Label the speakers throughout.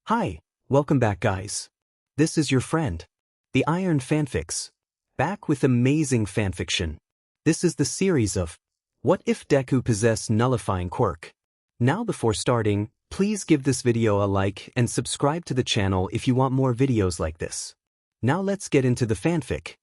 Speaker 1: Hi, welcome back guys. This is your friend, the Iron Fanfics, back with amazing fanfiction. This is the series of What If Deku Possessed Nullifying Quirk. Now before starting, please give this video a like and subscribe to the channel if you want more videos like this. Now let's get into the fanfic.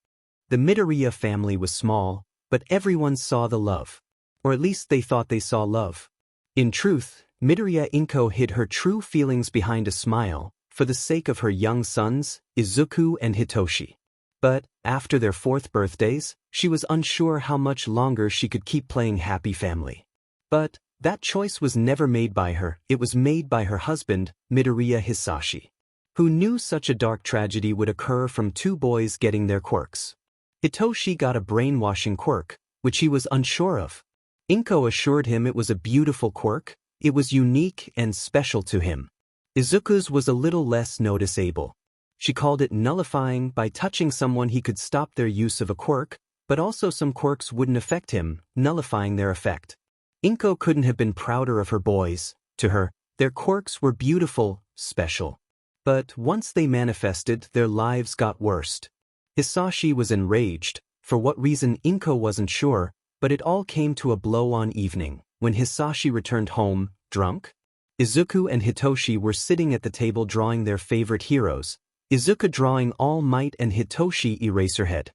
Speaker 1: The Midoriya family was small, but everyone saw the love. Or at least they thought they saw love. In truth, Midoriya Inko hid her true feelings behind a smile, for the sake of her young sons, Izuku and Hitoshi. But, after their 4th birthdays, she was unsure how much longer she could keep playing happy family. But, that choice was never made by her, it was made by her husband, Midoriya Hisashi, who knew such a dark tragedy would occur from 2 boys getting their quirks. Hitoshi got a brainwashing quirk, which he was unsure of. Inko assured him it was a beautiful quirk. It was unique and special to him. Izuku's was a little less noticeable. She called it nullifying. By touching someone he could stop their use of a quirk, but also some quirks wouldn't affect him, nullifying their effect. Inko couldn't have been prouder of her boys. To her, their quirks were beautiful, special. But once they manifested, their lives got worse. Hisashi was enraged, for what reason Inko wasn't sure, but it all came to a blow one evening, when Hisashi returned home, drunk. Izuku and Hitoshi were sitting at the table drawing their favorite heroes, Izuku drawing All Might and Hitoshi Eraserhead.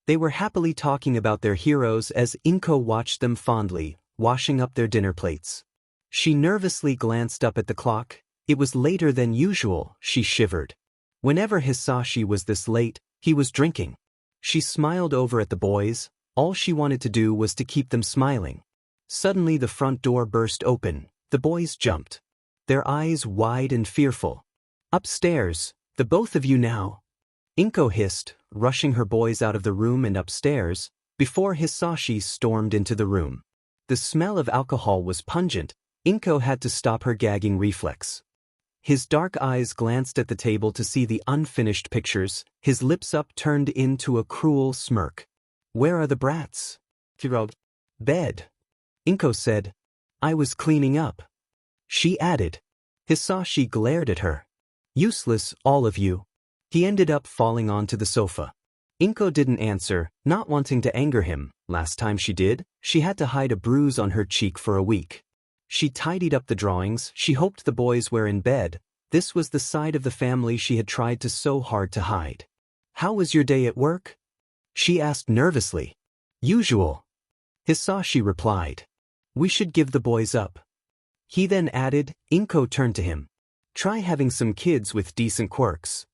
Speaker 1: They were happily talking about their heroes as Inko watched them fondly, washing up their dinner plates. She nervously glanced up at the clock. It was later than usual, she shivered. Whenever Hisashi was this late, he was drinking. She smiled over at the boys. All she wanted to do was to keep them smiling. Suddenly the front door burst open. The boys jumped, their eyes wide and fearful. "Upstairs, the both of you now," Inko hissed, rushing her boys out of the room and upstairs, before Hisashi stormed into the room. The smell of alcohol was pungent. Inko had to stop her gagging reflex. His dark eyes glanced at the table to see the unfinished pictures, his lips upturned into a cruel smirk. "Where are the brats?" "Bed," Inko said. "I was cleaning up," she added. Hisashi glared at her. "Useless, all of you." He ended up falling onto the sofa. Inko didn't answer, not wanting to anger him. Last time she did, she had to hide a bruise on her cheek for a week. She tidied up the drawings. She hoped the boys were in bed. This was the side of the family she had tried so hard to hide. "How was your day at work?" she asked nervously. "Usual," Hisashi replied. "We should give the boys up." He then added. Inko turned to him. "Try having some kids with decent quirks.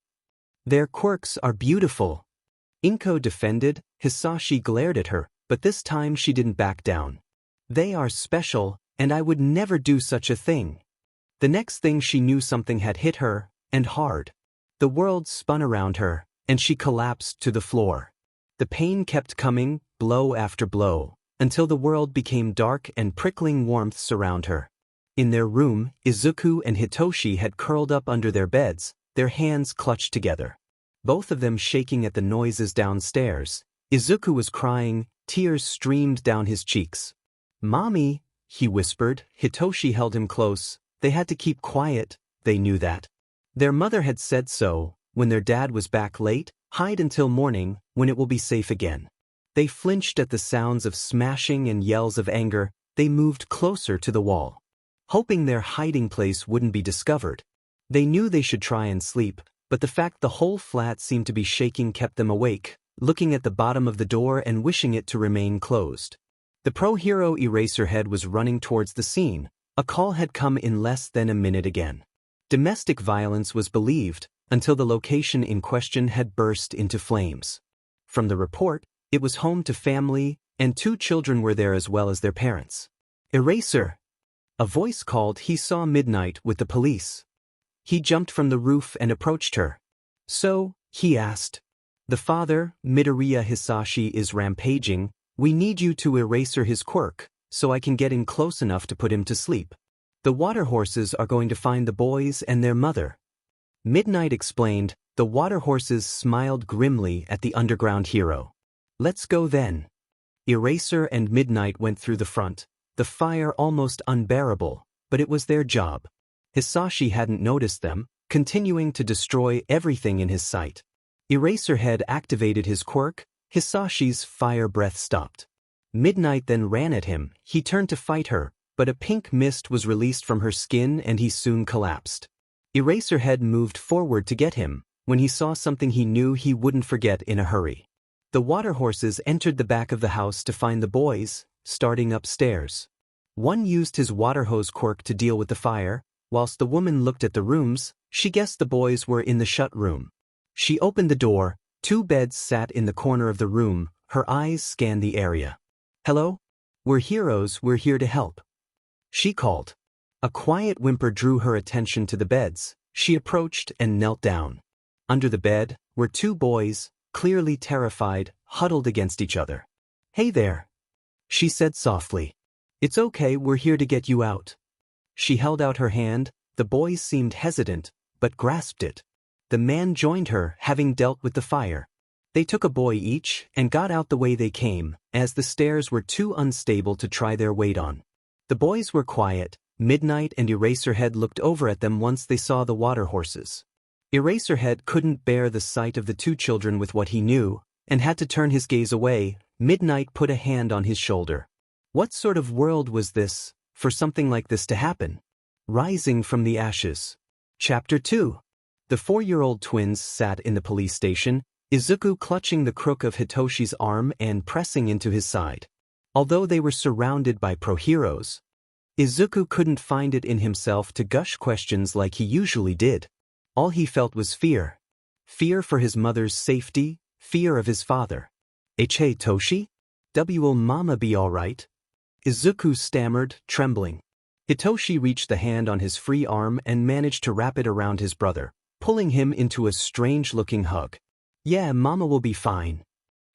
Speaker 1: Their quirks are beautiful." Inko defended. Hisashi glared at her, but this time she didn't back down. "They are special, and I would never do such a thing." The next thing she knew, something had hit her, and hard. The world spun around her, and she collapsed to the floor. The pain kept coming, blow after blow, until the world became dark and prickling warmths around her. In their room, Izuku and Hitoshi had curled up under their beds, their hands clutched together. Both of them shaking at the noises downstairs. Izuku was crying, tears streamed down his cheeks. "Mommy," he whispered. Hitoshi held him close. They had to keep quiet, they knew that. Their mother had said so. When their dad was back late, hide until morning, when it will be safe again. They flinched at the sounds of smashing and yells of anger. They moved closer to the wall, hoping their hiding place wouldn't be discovered. They knew they should try and sleep, but the fact the whole flat seemed to be shaking kept them awake, looking at the bottom of the door and wishing it to remain closed. The pro-hero Eraserhead was running towards the scene. A call had come in less than a minute again. Domestic violence was believed, until the location in question had burst into flames. From the report, it was home to family, and 2 children were there as well as their parents. "Eraser!" a voice called. He saw Midnight with the police. He jumped from the roof and approached her. "So," he asked, "the father, Midoriya Hisashi, is rampaging. We need you to eraser his quirk, so I can get in close enough to put him to sleep. The water horses are going to find the boys and their mother." Midnight explained. The water horses smiled grimly at the underground hero. "Let's go then." Eraser and Midnight went through the front, the fire almost unbearable, but it was their job. Hisashi hadn't noticed them. continuing to destroy everything in his sight. Eraserhead activated his quirk. Hisashi's fire breath stopped. Midnight then ran at him. He turned to fight her, but a pink mist was released from her skin and he soon collapsed. Eraserhead moved forward to get him, when he saw something he knew he wouldn't forget in a hurry. The water horses entered the back of the house to find the boys, starting upstairs. One used his water hose quirk to deal with the fire. Whilst the woman looked at the rooms, she guessed the boys were in the shut room. She opened the door. 2 beds sat in the corner of the room. Her eyes scanned the area. "Hello? We're heroes, we're here to help," she called. A quiet whimper drew her attention to the beds. She approached and knelt down. Under the bed were 2 boys, clearly terrified, huddled against each other. "Hey there," she said softly. "It's okay, we're here to get you out." She held out her hand. The boys seemed hesitant, but grasped it. The man joined her, having dealt with the fire. They took a boy each and got out the way they came, as the stairs were too unstable to try their weight on. The boys were quiet. Midnight and Eraserhead looked over at them once they saw the water horses. Eraserhead couldn't bear the sight of the 2 children with what he knew, and had to turn his gaze away. Midnight put a hand on his shoulder. What sort of world was this, for something like this to happen? Rising from the ashes. Chapter 2. The 4-year-old twins sat in the police station, Izuku clutching the crook of Hitoshi's arm and pressing into his side. Although they were surrounded by pro-heroes, Izuku couldn't find it in himself to gush questions like he usually did. All he felt was fear. Fear for his mother's safety, fear of his father. Hitoshi? Will Mama be alright? Izuku stammered, trembling. Hitoshi reached the hand on his free arm and managed to wrap it around his brother, pulling him into a strange-looking hug. "Yeah, Mama will be fine,"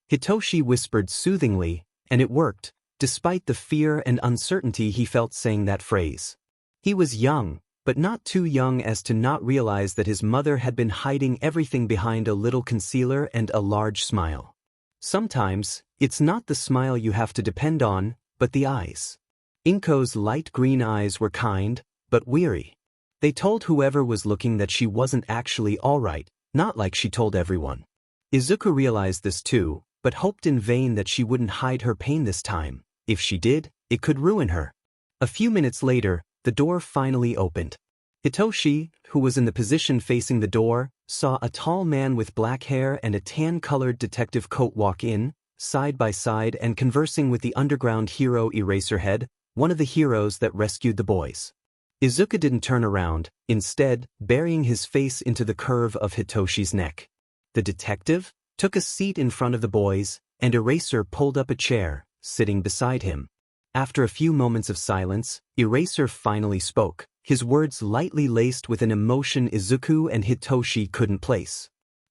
Speaker 1: Hitoshi whispered soothingly, and it worked, despite the fear and uncertainty he felt saying that phrase. He was young, but not too young as to not realize that his mother had been hiding everything behind a little concealer and a large smile. Sometimes, it's not the smile you have to depend on, but the eyes. Inko's light green eyes were kind, but weary. They told whoever was looking that she wasn't actually alright, not like she told everyone. Izuku realized this too, but hoped in vain that she wouldn't hide her pain this time. If she did, it could ruin her. A few minutes later, the door finally opened. Hitoshi, who was in the position facing the door, saw a tall man with black hair and a tan-colored detective coat walk in, side by side and conversing with the underground hero Eraserhead, one of the heroes that rescued the boys. Izuku didn't turn around, instead, burying his face into the curve of Hitoshi's neck. The detective took a seat in front of the boys, and Eraser pulled up a chair, sitting beside him. After a few moments of silence, Eraser finally spoke, his words lightly laced with an emotion Izuku and Hitoshi couldn't place.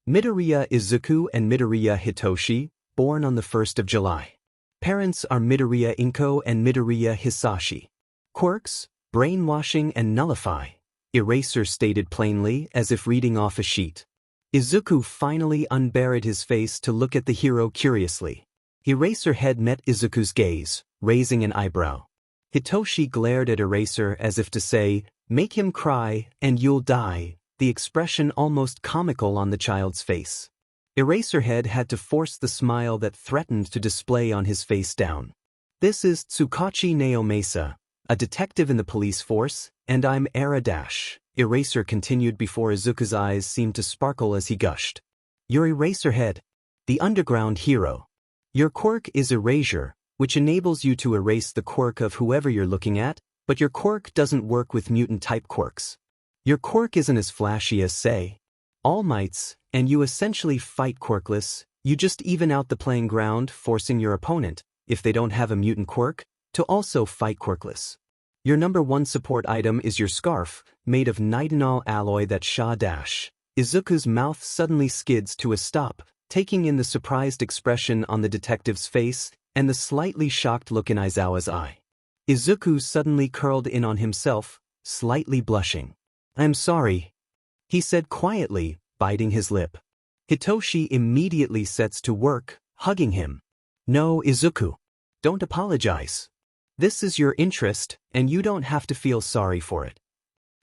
Speaker 1: Midoriya Izuku and Midoriya Hitoshi, born on the 1st of July. Parents are Midoriya Inko and Midoriya Hisashi. Quirks, brainwashing and nullify, Eraser stated plainly as if reading off a sheet. Izuku finally unburied his face to look at the hero curiously. Eraserhead met Izuku's gaze, raising an eyebrow. Hitoshi glared at Eraser as if to say, "Make him cry, and you'll die," the expression almost comical on the child's face. Eraserhead had to force the smile that threatened to display on his face down. "This is Tsukachi Naomasa, a detective in the police force, and I'm Era Dash," Eraser continued before Izuku's eyes seemed to sparkle as he gushed. "You're Eraserhead, the underground hero. Your quirk is Erasure, which enables you to erase the quirk of whoever you're looking at, but your quirk doesn't work with mutant-type quirks. Your quirk isn't as flashy as, say, All Might's, and you essentially fight quirkless. You just even out the playing ground, forcing your opponent, if they don't have a mutant quirk, to also fight quirkless. Your number 1 support item is your scarf, made of nitinol alloy that Sha Dash." Izuku's mouth suddenly skids to a stop, taking in the surprised expression on the detective's face and the slightly shocked look in Aizawa's eye. Izuku suddenly curled in on himself, slightly blushing. "I'm sorry," he said quietly, biting his lip. Hitoshi immediately sets to work, hugging him. "No, Izuku. Don't apologize. This is your interest, and you don't have to feel sorry for it."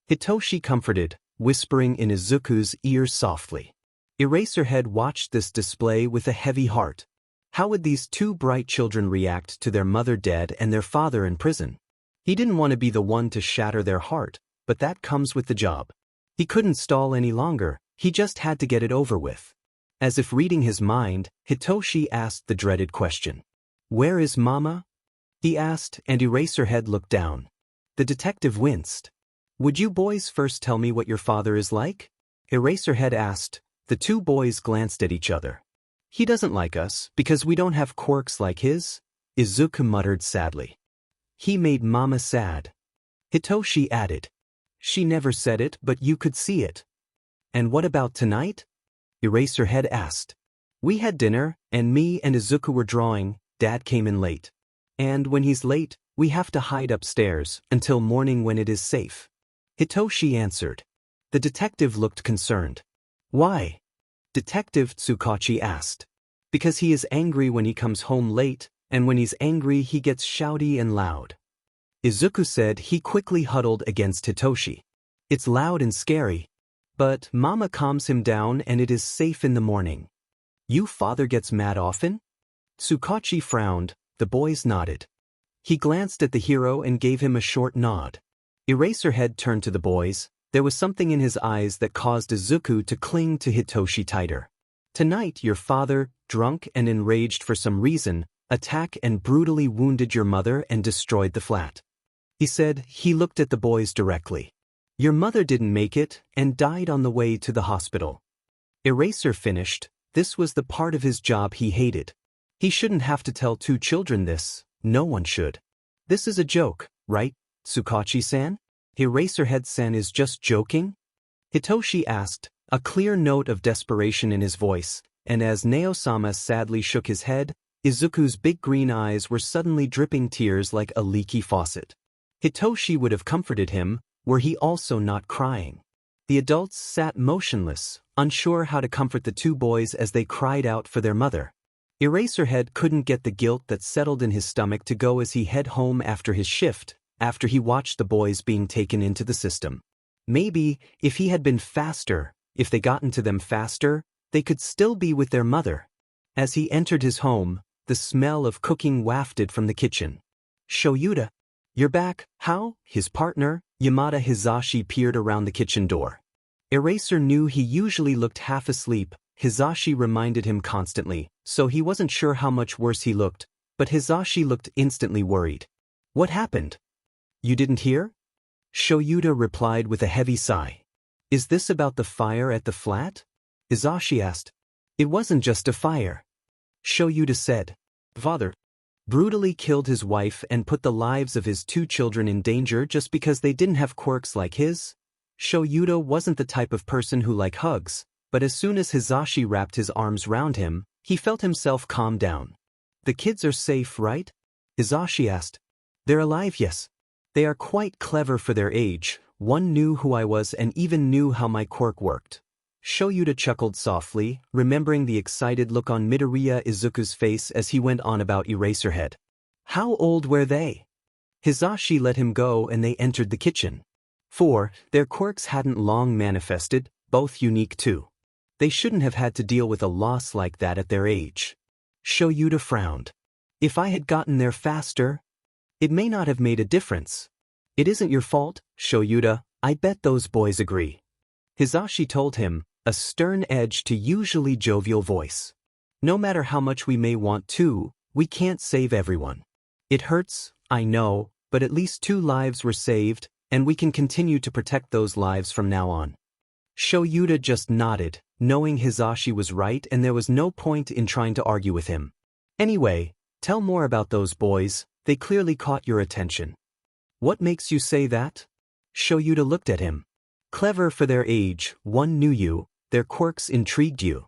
Speaker 1: Hitoshi comforted, whispering in Izuku's ear softly. Eraserhead watched this display with a heavy heart. How would these two bright children react to their mother dead and their father in prison? He didn't want to be the one to shatter their heart, but that comes with the job. He couldn't stall any longer, he just had to get it over with. As if reading his mind, Hitoshi asked the dreaded question. "Where is Mama?" he asked, and Eraserhead looked down. The detective winced. "Would you boys first tell me what your father is like?" Eraserhead asked. The two boys glanced at each other. "He doesn't like us because we don't have quirks like his," Izuku muttered sadly. "He made Mama sad," Hitoshi added. "She never said it, but you could see it." "And what about tonight?" Eraserhead asked. "We had dinner, and me and Izuku were drawing. Dad came in late. And when he's late, we have to hide upstairs until morning when it is safe," Hitoshi answered. The detective looked concerned. "Why?" Detective Tsukachi asked. "Because he is angry when he comes home late, and when he's angry he gets shouty and loud," Izuku said. He quickly huddled against Hitoshi. "It's loud and scary. But Mama calms him down and it is safe in the morning." "You father gets mad often?" Tsukachi frowned. The boys nodded. He glanced at the hero and gave him a short nod. Eraserhead turned to the boys. There was something in his eyes that caused Izuku to cling to Hitoshi tighter. "Tonight your father, drunk and enraged for some reason, attacked and brutally wounded your mother and destroyed the flat," he said. He looked at the boys directly. "Your mother didn't make it and died on the way to the hospital." Eraser finished. This was the part of his job he hated. He shouldn't have to tell two children this. No one should. "This is a joke, right, Tsukachi-san? Eraserhead-san is just joking?" Hitoshi asked, a clear note of desperation in his voice, and as Neo-sama sadly shook his head, Izuku's big green eyes were suddenly dripping tears like a leaky faucet. Hitoshi would have comforted him, were he also not crying. The adults sat motionless, unsure how to comfort the two boys as they cried out for their mother. Eraserhead couldn't get the guilt that settled in his stomach to go as he head home after his shift, after he watched the boys being taken into the system. Maybe, if he had been faster, if they gotten to them faster, they could still be with their mother. As he entered his home, the smell of cooking wafted from the kitchen. "Shoyuta, you're back, how?" His partner, Yamada Hizashi, peered around the kitchen door. Eraser knew he usually looked half asleep. Hizashi reminded him constantly, so he wasn't sure how much worse he looked, but Hizashi looked instantly worried. "What happened? You didn't hear?" Shoyuta replied with a heavy sigh. "Is this about the fire at the flat?" Hizashi asked. "It wasn't just a fire," Shoyuta said. "Father brutally killed his wife and put the lives of his two children in danger just because they didn't have quirks like his." Shoyuta wasn't the type of person who liked hugs, but as soon as Hizashi wrapped his arms round him, he felt himself calm down. "The kids are safe, right?" Hizashi asked. "They're alive, yes. They are quite clever for their age. One knew who I was and even knew how my quirk worked." Shoyuta chuckled softly, remembering the excited look on Midoriya Izuku's face as he went on about Eraserhead. "How old were they?" Hizashi let him go and they entered the kitchen. Their quirks hadn't long manifested, both unique too. They shouldn't have had to deal with a loss like that at their age. Shoyuta frowned. "If I had gotten there faster, it may not have made a difference." "It isn't your fault, Shoyuta, I bet those boys agree," Hizashi told him, a stern edge to usually jovial voice. "No matter how much we may want to, we can't save everyone. It hurts, I know, but at least 2 lives were saved, and we can continue to protect those lives from now on." Shoyuta just nodded, knowing Hizashi was right and there was no point in trying to argue with him. "Anyway, tell more about those boys, they clearly caught your attention." "What makes you say that?" Shoyuta looked at him. "Clever for their age, one knew you, their quirks intrigued you."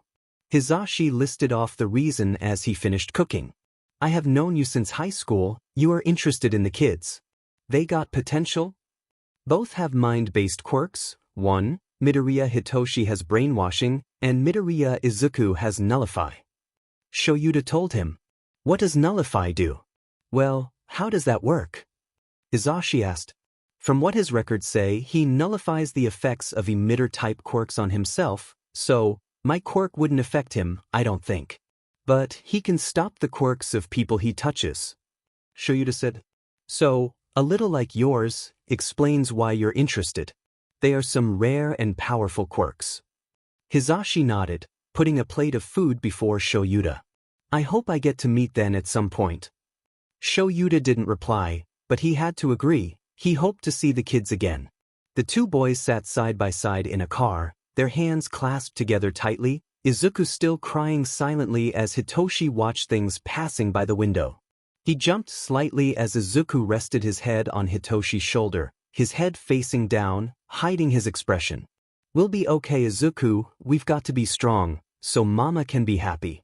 Speaker 1: Hizashi listed off the reason as he finished cooking. "I have known you since high school, you are interested in the kids. They got potential? Both have mind-based quirks. One, Midoriya Hitoshi, has brainwashing, and Midoriya Izuku has Nullify." Shoyuta told him. "What does Nullify do?" "Well, how does that work?" Hizashi asked. From what his records say, he nullifies the effects of emitter-type quirks on himself, so my quirk wouldn't affect him, I don't think. But he can stop the quirks of people he touches. Shoyuta said. So, a little like yours, explains why you're interested. They are some rare and powerful quirks. Hizashi nodded, putting a plate of food before Shoyuta. I hope I get to meet them at some point. Shoyuta didn't reply, but he had to agree. He hoped to see the kids again. The two boys sat side by side in a car, their hands clasped together tightly, Izuku still crying silently as Hitoshi watched things passing by the window. He jumped slightly as Izuku rested his head on Hitoshi's shoulder, his head facing down, hiding his expression. We'll be okay, Izuku, we've got to be strong, so Mama can be happy.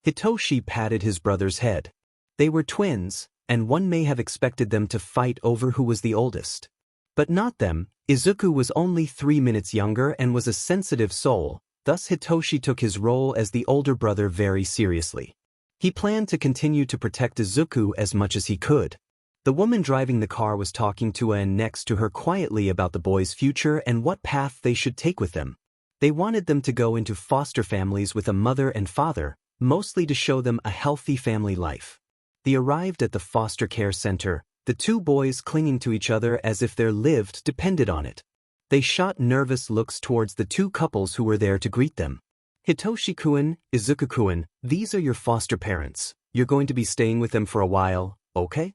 Speaker 1: Hitoshi patted his brother's head. They were twins, and one may have expected them to fight over who was the oldest. But not them. Izuku was only 3 minutes younger and was a sensitive soul, thus Hitoshi took his role as the older brother very seriously. He planned to continue to protect Izuku as much as he could. The woman driving the car was talking to and next to her quietly about the boys' future and what path they should take with them. They wanted them to go into foster families with a mother and father, mostly to show them a healthy family life. They arrived at the foster care center, the two boys clinging to each other as if their lives depended on it. They shot nervous looks towards the two couples who were there to greet them. Hitoshi-kun, Izuku-kun, these are your foster parents. You're going to be staying with them for a while, okay?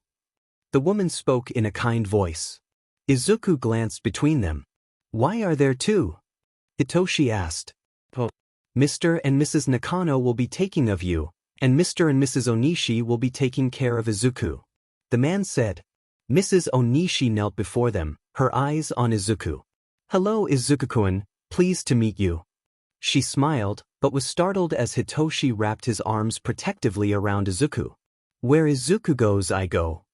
Speaker 1: The woman spoke in a kind voice. Izuku glanced between them. Why are there two? Hitoshi asked. Mr. and Mrs. Nakano will be taking of you, and Mr. and Mrs. Onishi will be taking care of Izuku. The man said. Mrs. Onishi knelt before them, her eyes on Izuku. Hello, Izuku-kun, pleased to meet you. She smiled, but was startled as Hitoshi wrapped his arms protectively around Izuku. Where Izuku goes, I go.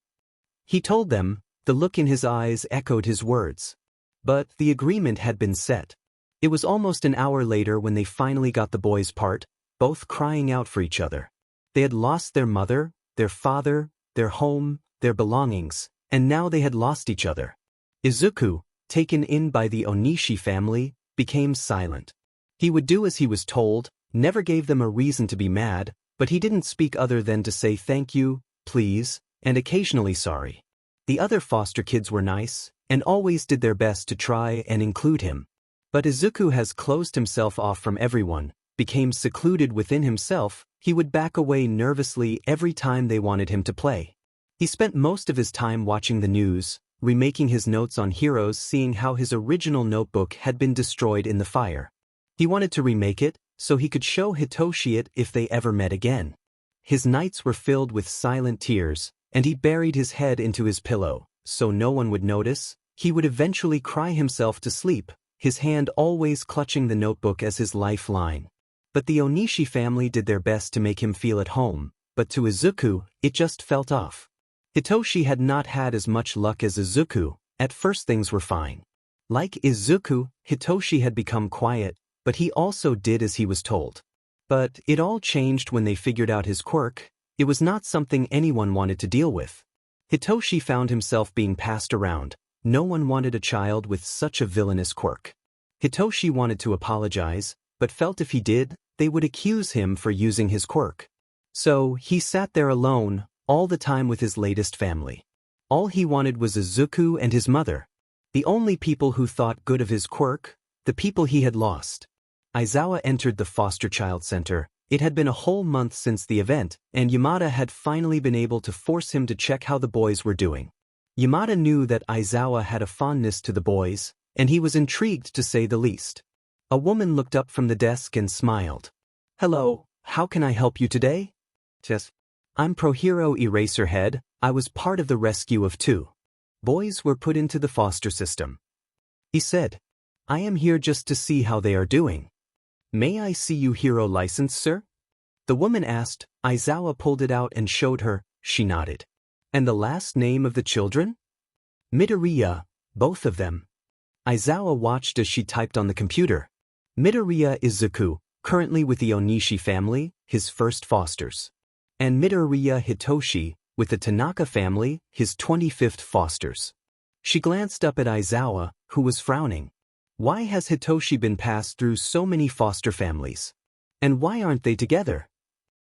Speaker 1: He told them, the look in his eyes echoed his words. But the agreement had been set. It was almost an hour later when they finally got the boys' part, both crying out for each other. They had lost their mother, their father, their home, their belongings, and now they had lost each other. Izuku, taken in by the Onishi family, became silent. He would do as he was told, never gave them a reason to be mad, but he didn't speak other than to say thank you, please, and occasionally sorry. The other foster kids were nice, and always did their best to try and include him. But Izuku has closed himself off from everyone, became secluded within himself. He would back away nervously every time they wanted him to play. He spent most of his time watching the news, remaking his notes on heroes, seeing how his original notebook had been destroyed in the fire. He wanted to remake it, so he could show Hitoshi it if they ever met again. His nights were filled with silent tears, and he buried his head into his pillow, so no one would notice. He would eventually cry himself to sleep, his hand always clutching the notebook as his lifeline. But the Onishi family did their best to make him feel at home, but to Izuku, it just felt off. Hitoshi had not had as much luck as Izuku. At first things were fine. Like Izuku, Hitoshi had become quiet, but he also did as he was told. But it all changed when they figured out his quirk. It was not something anyone wanted to deal with. Hitoshi found himself being passed around. No one wanted a child with such a villainous quirk. Hitoshi wanted to apologize, but felt if he did, they would accuse him for using his quirk. So he sat there alone, all the time with his latest family. All he wanted was Izuku and his mother. The only people who thought good of his quirk, the people he had lost. Aizawa entered the foster child center. It had been a whole month since the event, and Yamada had finally been able to force him to check how the boys were doing. Yamada knew that Aizawa had a fondness to the boys, and he was intrigued to say the least. A woman looked up from the desk and smiled. Hello, how can I help you today? Yes. I'm ProHero Eraserhead. I was part of the rescue of 2 boys were put into the foster system. He said, I am here just to see how they are doing. May I see your hero license, sir? The woman asked. Aizawa pulled it out and showed her. She nodded. And the last name of the children? Midoriya, both of them. Aizawa watched as she typed on the computer. Midoriya Izuku, currently with the Onishi family, his first fosters. And Midoriya Hitoshi, with the Tanaka family, his 25th fosters. She glanced up at Aizawa, who was frowning. Why has Hitoshi been passed through so many foster families? And why aren't they together?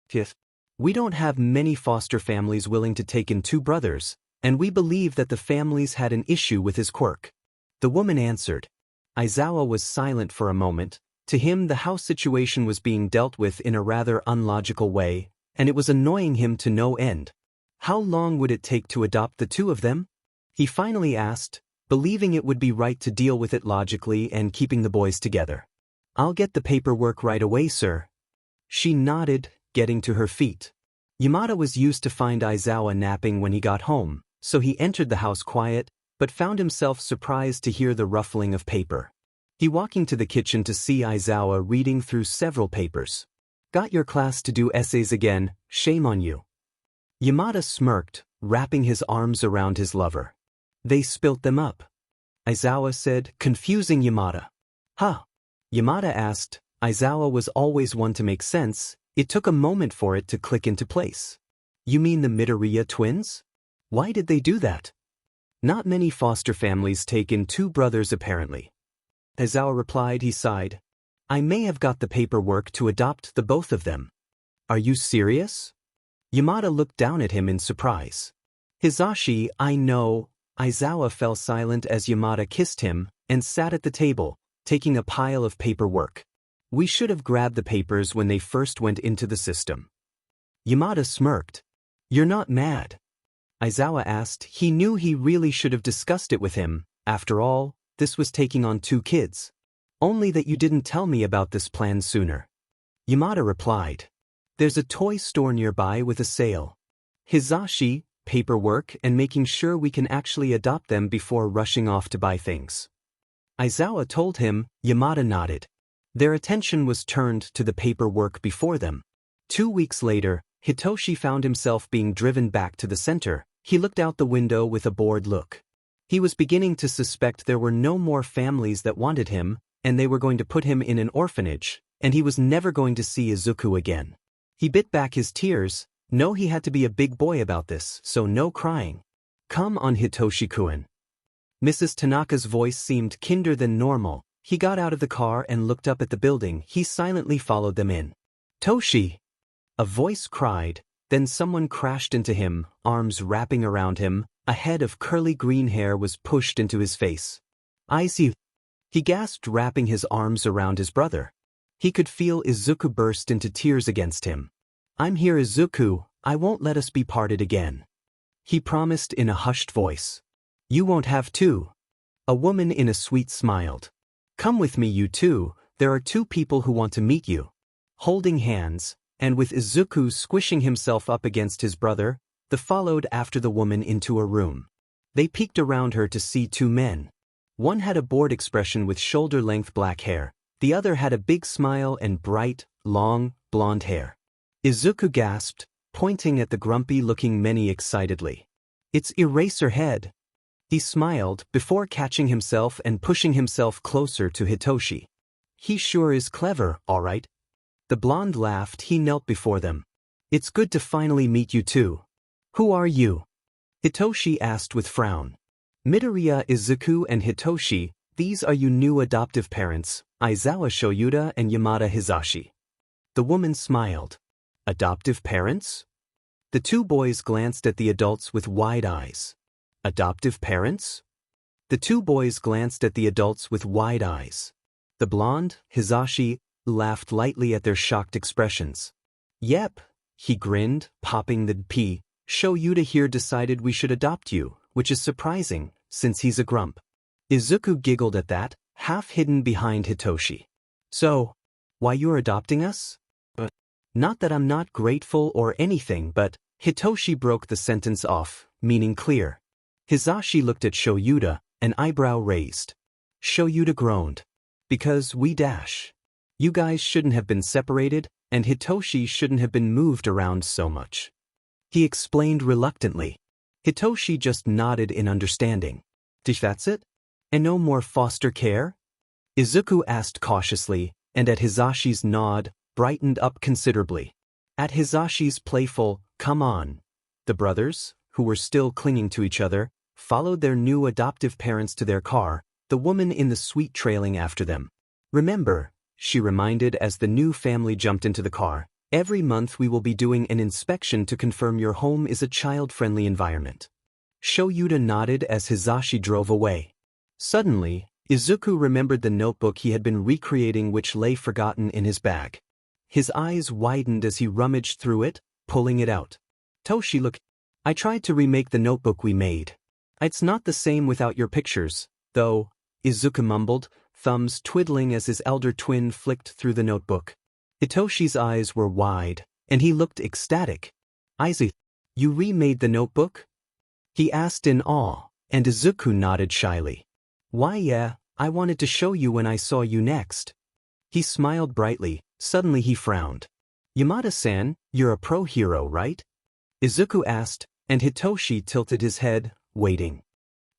Speaker 1: Fifth, we don't have many foster families willing to take in two brothers, and we believe that the families had an issue with his quirk. The woman answered. Aizawa was silent for a moment. To him, the house situation was being dealt with in a rather unlogical way, and it was annoying him to no end. How long would it take to adopt the two of them? He finally asked, believing it would be right to deal with it logically and keeping the boys together. I'll get the paperwork right away, sir. She nodded, getting to her feet. Yamada was used to find Aizawa napping when he got home, so he entered the house quiet, but found himself surprised to hear the ruffling of paper. He walking to the kitchen to see Aizawa reading through several papers. Got your class to do essays again, shame on you. Yamada smirked, wrapping his arms around his lover. They spilt them up. Aizawa said, confusing Yamada. Huh? Yamada asked. Aizawa was always one to make sense. It took a moment for it to click into place. You mean the Midoriya twins? Why did they do that? Not many foster families take in two brothers apparently. Aizawa replied. He sighed. I may have got the paperwork to adopt the both of them. Are you serious? Yamada looked down at him in surprise. Hizashi, I know. Aizawa fell silent as Yamada kissed him and sat at the table, taking a pile of paperwork. We should have grabbed the papers when they first went into the system. Yamada smirked. You're not mad? Aizawa asked. He knew he really should have discussed it with him. After all, this was taking on two kids. Only that you didn't tell me about this plan sooner. Yamada replied. There's a toy store nearby with a sale. Hizashi, paperwork and making sure we can actually adopt them before rushing off to buy things. Aizawa told him. Yamada nodded. Their attention was turned to the paperwork before them. 2 weeks later, Hitoshi found himself being driven back to the center. He looked out the window with a bored look. He was beginning to suspect there were no more families that wanted him, and they were going to put him in an orphanage, and he was never going to see Izuku again. He bit back his tears. No, he had to be a big boy about this, so no crying. Come on, Hitoshi-kun. Mrs. Tanaka's voice seemed kinder than normal. He got out of the car and looked up at the building. He silently followed them in. Toshi! A voice cried, then someone crashed into him, arms wrapping around him. A head of curly green hair was pushed into his face. I see. He gasped, wrapping his arms around his brother. He could feel Izuku burst into tears against him. I'm here, Izuku. I won't let us be parted again. He promised in a hushed voice. You won't have to. A woman in a suite smiled. Come with me, you two. There are two people who want to meet you. Holding hands, and with Izuku squishing himself up against his brother, they followed after the woman into a room. They peeked around her to see two men. One had a bored expression with shoulder-length black hair. The other had a big smile and bright, long, blonde hair. Izuku gasped, pointing at the grumpy-looking men excitedly. It's Eraserhead. He smiled before catching himself and pushing himself closer to Hitoshi. He sure is clever, all right. The blonde laughed. He knelt before them. It's good to finally meet you two. Who are you? Hitoshi asked with frown. Midoriya, Izuku and Hitoshi, these are your new adoptive parents, Aizawa Shoyuta and Yamada Hizashi. The woman smiled. Adoptive parents? The two boys glanced at the adults with wide eyes. Adoptive parents? The two boys glanced at the adults with wide eyes. The blonde, Hizashi, laughed lightly at their shocked expressions. Yep, he grinned, popping the P. Shoyuta here decided we should adopt you, which is surprising, since he's a grump. Izuku giggled at that, half hidden behind Hitoshi. So, why you're adopting us? Not that I'm not grateful or anything, but Hitoshi broke the sentence off, meaning clear. Hizashi looked at Shoyuta, an eyebrow raised. Shoyuta groaned. Because we dash. You guys shouldn't have been separated, and Hitoshi shouldn't have been moved around so much. He explained reluctantly. Hitoshi just nodded in understanding. That's it? And no more foster care? Izuku asked cautiously, and at Hizashi's nod, brightened up considerably. At Hizashi's playful, come on, the brothers, who were still clinging to each other, followed their new adoptive parents to their car, the woman in the suite trailing after them. "Remember," she reminded as the new family jumped into the car, "every month we will be doing an inspection to confirm your home is a child-friendly environment." Shoyuta nodded as Hisashi drove away. Suddenly, Izuku remembered the notebook he had been recreating, which lay forgotten in his bag. His eyes widened as he rummaged through it, pulling it out. "Toshi, look. I tried to remake the notebook we made. It's not the same without your pictures, though," Izuku mumbled, thumbs twiddling as his elder twin flicked through the notebook. Hitoshi's eyes were wide, and he looked ecstatic. "Izu, you remade the notebook?" he asked in awe, and Izuku nodded shyly. "Why, yeah, I wanted to show you when I saw you next." He smiled brightly. Suddenly he frowned. "Yamada-san, you're a pro hero, right?" Izuku asked, and Hitoshi tilted his head, waiting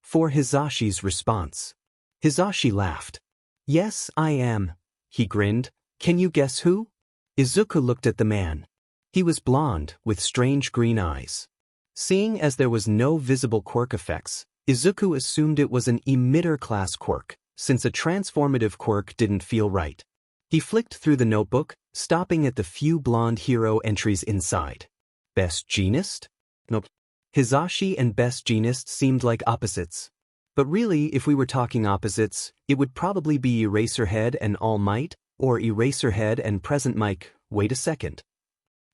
Speaker 1: for Hisashi's response. Hisashi laughed. "Yes, I am," he grinned. "Can you guess who?" Izuku looked at the man. He was blonde, with strange green eyes. Seeing as there was no visible quirk effects, Izuku assumed it was an emitter-class quirk, since a transformative quirk didn't feel right. He flicked through the notebook, stopping at the few blonde hero entries inside. Best Jeanist? Nope. Hisashi and Best Jeanist seemed like opposites. But really, if we were talking opposites, it would probably be Eraserhead and All Might, or Eraserhead and Present Mic. Wait a second.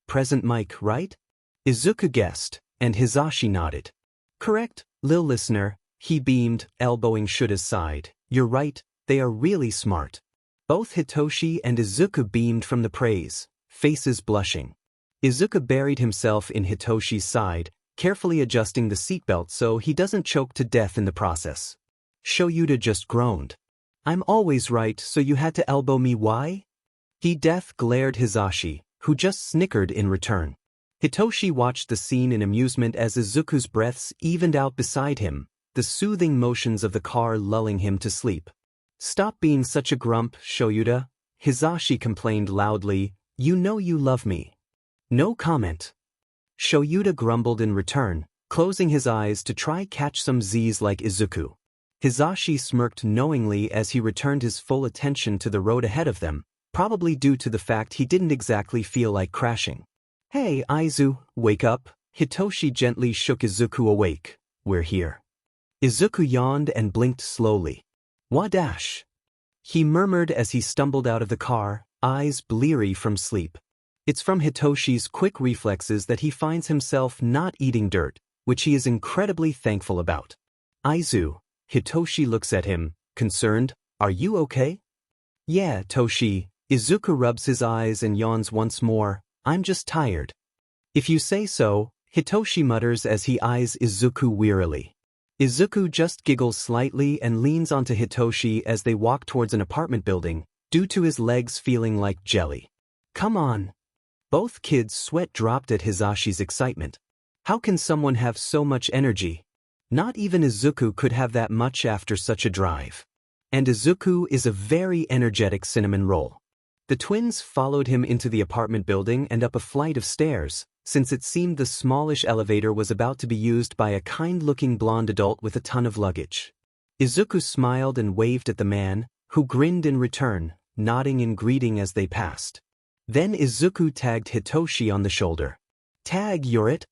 Speaker 1: Present Mic, right? Izuku guessed, and Hisashi nodded. "Correct, lil listener," he beamed, elbowing Shuta's side. "You're right, they are really smart." Both Hitoshi and Izuku beamed from the praise, faces blushing. Izuku buried himself in Hitoshi's side, carefully adjusting the seatbelt so he doesn't choke to death in the process. Shoyuta just groaned. "I'm always right, so you had to elbow me, why?" He glared Hisashi, who just snickered in return. Hitoshi watched the scene in amusement as Izuku's breaths evened out beside him, the soothing motions of the car lulling him to sleep. "Stop being such a grump, Shoyuta," Hisashi complained loudly. "You know you love me." "No comment." Shoyuta grumbled in return, closing his eyes to try catch some Z's like Izuku. Hisashi smirked knowingly as he returned his full attention to the road ahead of them, probably due to the fact he didn't exactly feel like crashing. "Hey, Izu, wake up." Hitoshi gently shook Izuku awake. "We're here." Izuku yawned and blinked slowly. "Wadash," he murmured as he stumbled out of the car, eyes bleary from sleep. It's from Hitoshi's quick reflexes that he finds himself not eating dirt, which he is incredibly thankful about. "Izu," Hitoshi looks at him, concerned, "Are you okay?" "Yeah, Toshi." Izuku rubs his eyes and yawns once more. "I'm just tired." "If you say so," Hitoshi mutters as he eyes Izuku wearily. Izuku just giggles slightly and leans onto Hitoshi as they walk towards an apartment building, due to his legs feeling like jelly. "Come on." Both kids' sweat dropped at Hisashi's excitement. How can someone have so much energy? Not even Izuku could have that much after such a drive. And Izuku is a very energetic cinnamon roll. The twins followed him into the apartment building and up a flight of stairs, since it seemed the smallish elevator was about to be used by a kind-looking blonde adult with a ton of luggage. Izuku smiled and waved at the man, who grinned in return, nodding in greeting as they passed. Then Izuku tagged Hitoshi on the shoulder. "Tag, you're it,"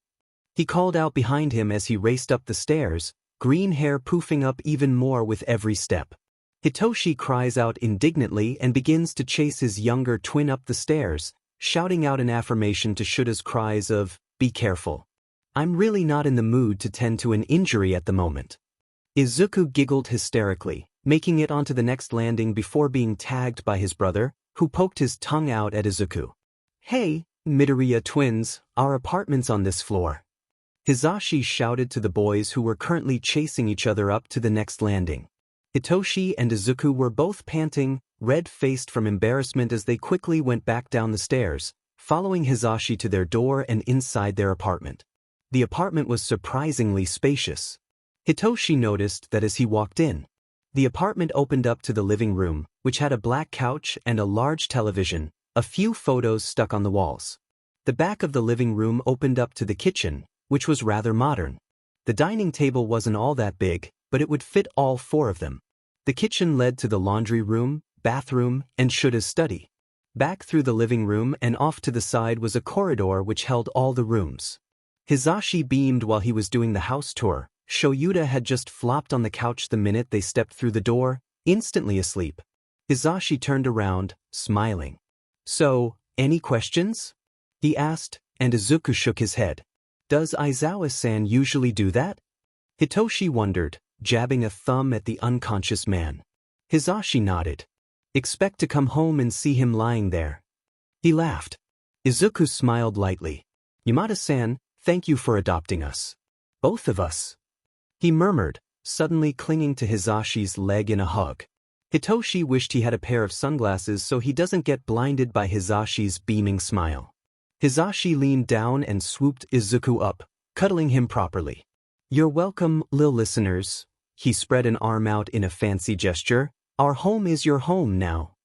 Speaker 1: he called out behind him as he raced up the stairs, green hair poofing up even more with every step. Hitoshi cries out indignantly and begins to chase his younger twin up the stairs, shouting out an affirmation to Shuta's cries of, "Be careful. I'm really not in the mood to tend to an injury at the moment." Izuku giggled hysterically, making it onto the next landing before being tagged by his brother, who poked his tongue out at Izuku. "Hey, Midoriya twins, our apartment's on this floor." Hisashi shouted to the boys who were currently chasing each other up to the next landing. Hitoshi and Izuku were both panting, red-faced from embarrassment as they quickly went back down the stairs, following Hisashi to their door and inside their apartment. The apartment was surprisingly spacious. Hitoshi noticed that as he walked in. The apartment opened up to the living room, which had a black couch and a large television, a few photos stuck on the walls. The back of the living room opened up to the kitchen, which was rather modern. The dining table wasn't all that big, but it would fit all four of them. The kitchen led to the laundry room, bathroom, and Shuta's study. Back through the living room and off to the side was a corridor which held all the rooms. Hisashi beamed while he was doing the house tour. Shoyuta had just flopped on the couch the minute they stepped through the door, instantly asleep. Hisashi turned around, smiling. "So, any questions?" he asked, and Izuku shook his head. "Does Aizawa-san usually do that?" Hitoshi wondered, jabbing a thumb at the unconscious man. Hisashi nodded. "Expect to come home and see him lying there." He laughed. Izuku smiled lightly. "Yamada-san, thank you for adopting us. Both of us," he murmured, suddenly clinging to Hisashi's leg in a hug. Hitoshi wished he had a pair of sunglasses so he doesn't get blinded by Hisashi's beaming smile. Hisashi leaned down and swooped Izuku up, cuddling him properly. "You're welcome, lil listeners." He spread an arm out in a fancy gesture. "Our home is your home now."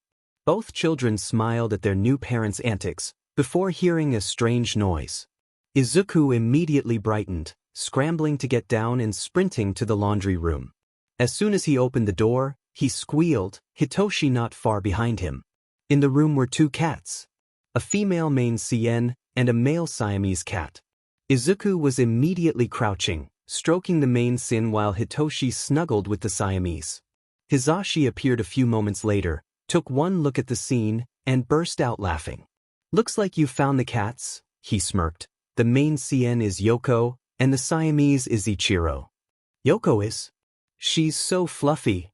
Speaker 1: Both children smiled at their new parents' antics, before hearing a strange noise. Izuku immediately brightened, scrambling to get down and sprinting to the laundry room. As soon as he opened the door, he squealed, Hitoshi not far behind him. In the room were two cats. A female Maine Cien and a male Siamese cat. Izuku was immediately crouching, stroking the Maine Cien while Hitoshi snuggled with the Siamese. Hisashi appeared a few moments later, took one look at the scene, and burst out laughing. "Looks like you found the cats," he smirked. "The Maine Cien is Yoko, and the Siamese is Ichiro." "Yoko is? She's so fluffy."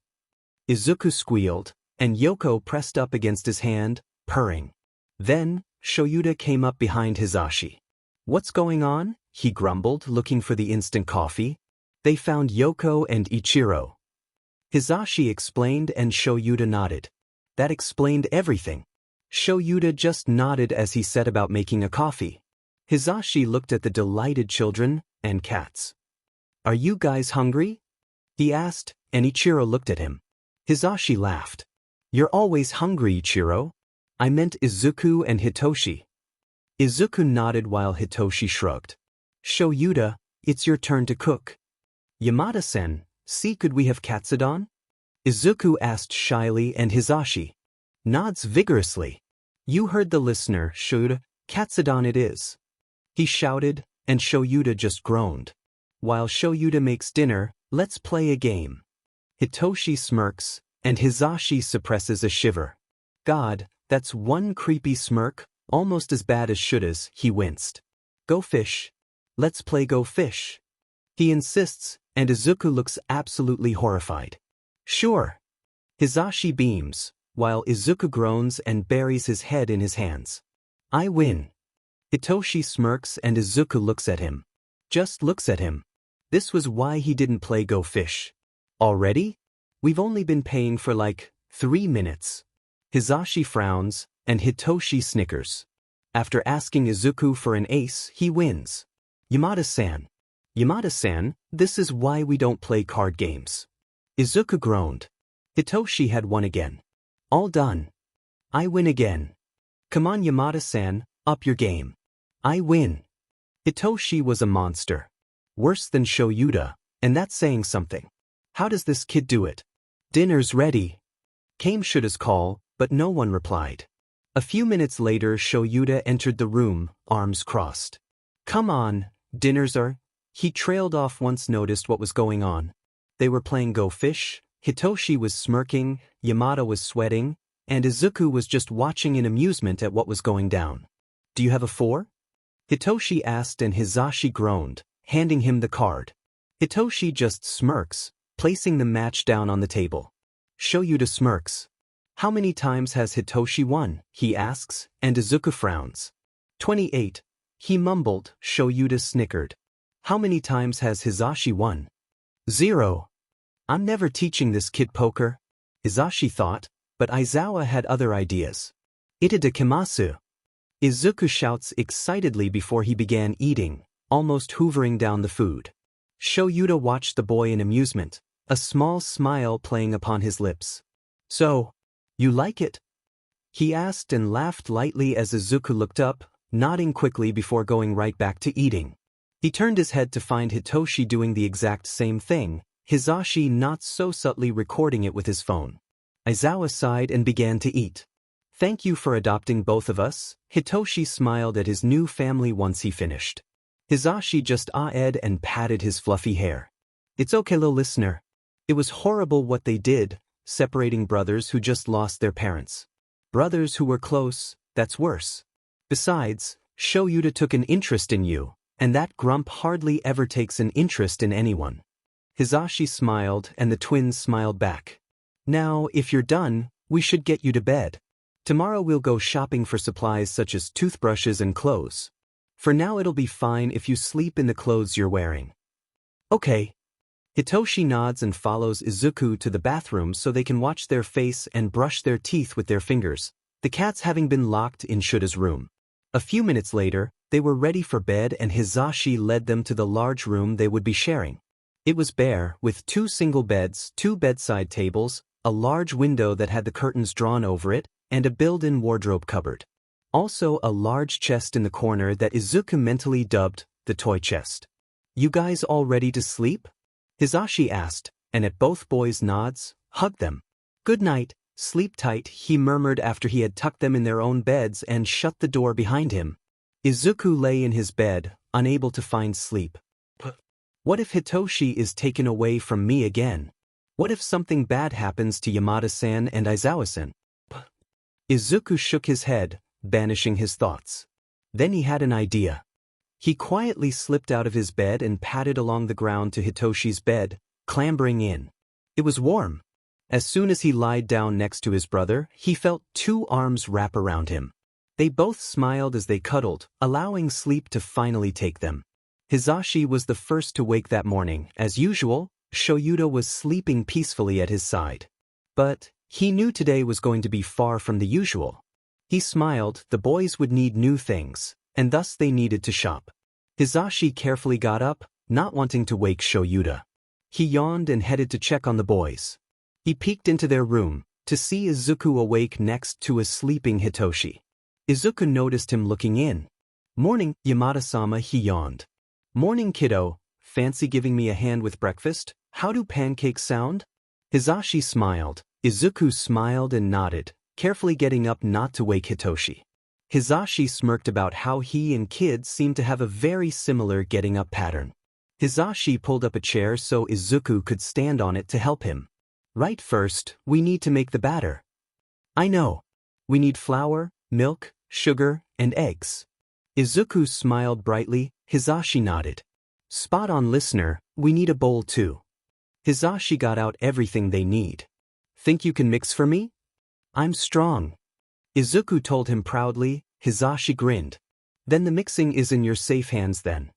Speaker 1: Izuku squealed, and Yoko pressed up against his hand, purring. Then, Shoyuta came up behind Hisashi. "What's going on?" he grumbled, looking for the instant coffee. "They found Yoko and Ichiro." Hisashi explained and Shoyuta nodded. That explained everything. Shoyuta just nodded as he set about making a coffee. Hisashi looked at the delighted children and cats. "Are you guys hungry?" he asked, and Ichiro looked at him. Hisashi laughed. "You're always hungry, Ichiro. I meant Izuku and Hitoshi." Izuku nodded while Hitoshi shrugged. "Shoyuta, it's your turn to cook." "Yamada-sen, see, could we have katsudon?" Izuku asked shyly, and Hisashi nods vigorously. "You heard the listener, Shoyuta, katsudon it is," he shouted, and Shoyuta just groaned. "While Shoyuta makes dinner, let's play a game." Hitoshi smirks, and Hisashi suppresses a shiver. "God, that's one creepy smirk, almost as bad as Shuta's," he winced. "Go fish. Let's play go fish," he insists, and Izuku looks absolutely horrified. "Sure." Hisashi beams, while Izuku groans and buries his head in his hands. "I win." Hitoshi smirks and Izuku looks at him. Just looks at him. This was why he didn't play go fish. "Already? We've only been paying for like 3 minutes. Hisashi frowns, and Hitoshi snickers. After asking Izuku for an ace, he wins. "Yamada-san. Yamada-san, this is why we don't play card games." Izuku groaned. Hitoshi had won again. "All done. I win again." "Come on, Yamada-san, up your game." "I win." Hitoshi was a monster. Worse than Shoyuta, and that's saying something. How does this kid do it? "Dinner's ready," came Shuta's call, but no one replied. A few minutes later, Shoyuta entered the room, arms crossed. "Come on, dinner's are..." He trailed off once noticed what was going on. They were playing Go Fish, Hitoshi was smirking, Yamada was sweating, and Izuku was just watching in amusement at what was going down. "Do you have a 4? Hitoshi asked, and Hisashi groaned, handing him the card. Hitoshi just smirks, placing the match down on the table. Shoyuta smirks. "How many times has Hitoshi won?" he asks, and Izuku frowns. 28. He mumbled, Shoyuta snickered. "How many times has Hisashi won?" 0. "I'm never teaching this kid poker," Hisashi thought, but Aizawa had other ideas. "Itadakimasu." Izuku shouts excitedly before he began eating, almost hoovering down the food. Shoyuta watched the boy in amusement, a small smile playing upon his lips. "So, you like it?" he asked and laughed lightly as Izuku looked up, nodding quickly before going right back to eating. He turned his head to find Hitoshi doing the exact same thing, Hizashi not so subtly recording it with his phone. Aizawa sighed and began to eat. Thank you for adopting both of us, Hitoshi smiled at his new family once he finished. Hizashi just ah-ed and patted his fluffy hair. It's okay, little listener. It was horrible what they did, separating brothers who just lost their parents. Brothers who were close, that's worse. Besides, Shoyuta took an interest in you, and that grump hardly ever takes an interest in anyone. Hizashi smiled and the twins smiled back. Now, if you're done, we should get you to bed. Tomorrow we'll go shopping for supplies such as toothbrushes and clothes. For now it'll be fine if you sleep in the clothes you're wearing. Okay. Hitoshi nods and follows Izuku to the bathroom so they can wash their face and brush their teeth with their fingers, the cats having been locked in Shuta's room. A few minutes later, they were ready for bed and Hizashi led them to the large room they would be sharing. It was bare, with 2 single beds, 2 bedside tables, a large window that had the curtains drawn over it, and a built-in wardrobe cupboard. Also a large chest in the corner that Izuku mentally dubbed the toy chest. You guys all ready to sleep? Hizashi asked, and at both boys' nods, hugged them. Good night, sleep tight, he murmured after he had tucked them in their own beds and shut the door behind him. Izuku lay in his bed, unable to find sleep. What if Hitoshi is taken away from me again? What if something bad happens to Yamada-san and Aizawa-san? Izuku shook his head, banishing his thoughts. Then he had an idea. He quietly slipped out of his bed and padded along the ground to Hitoshi's bed, clambering in. It was warm. As soon as he lied down next to his brother, he felt 2 arms wrap around him. They both smiled as they cuddled, allowing sleep to finally take them. Hizashi was the first to wake that morning. As usual, Shoyuta was sleeping peacefully at his side. But he knew today was going to be far from the usual. He smiled, the boys would need new things, and thus they needed to shop. Hizashi carefully got up, not wanting to wake Shoyuta. He yawned and headed to check on the boys. He peeked into their room, to see Izuku awake next to a sleeping Hitoshi. Izuku noticed him looking in. Morning, Yamada-sama, he yawned. Morning, kiddo. Fancy giving me a hand with breakfast? How do pancakes sound? Hizashi smiled. Izuku smiled and nodded, carefully getting up not to wake Hitoshi. Hizashi smirked about how he and kids seemed to have a very similar getting up pattern. Hizashi pulled up a chair so Izuku could stand on it to help him. Right, first, we need to make the batter. I know. We need flour, milk, sugar, and eggs. Izuku smiled brightly. Hizashi nodded. Spot on, listener, we need a bowl too. Hizashi got out everything they need. Think you can mix for me? I'm strong. Izuku told him proudly. Hizashi grinned. Then the mixing is in your safe hands then.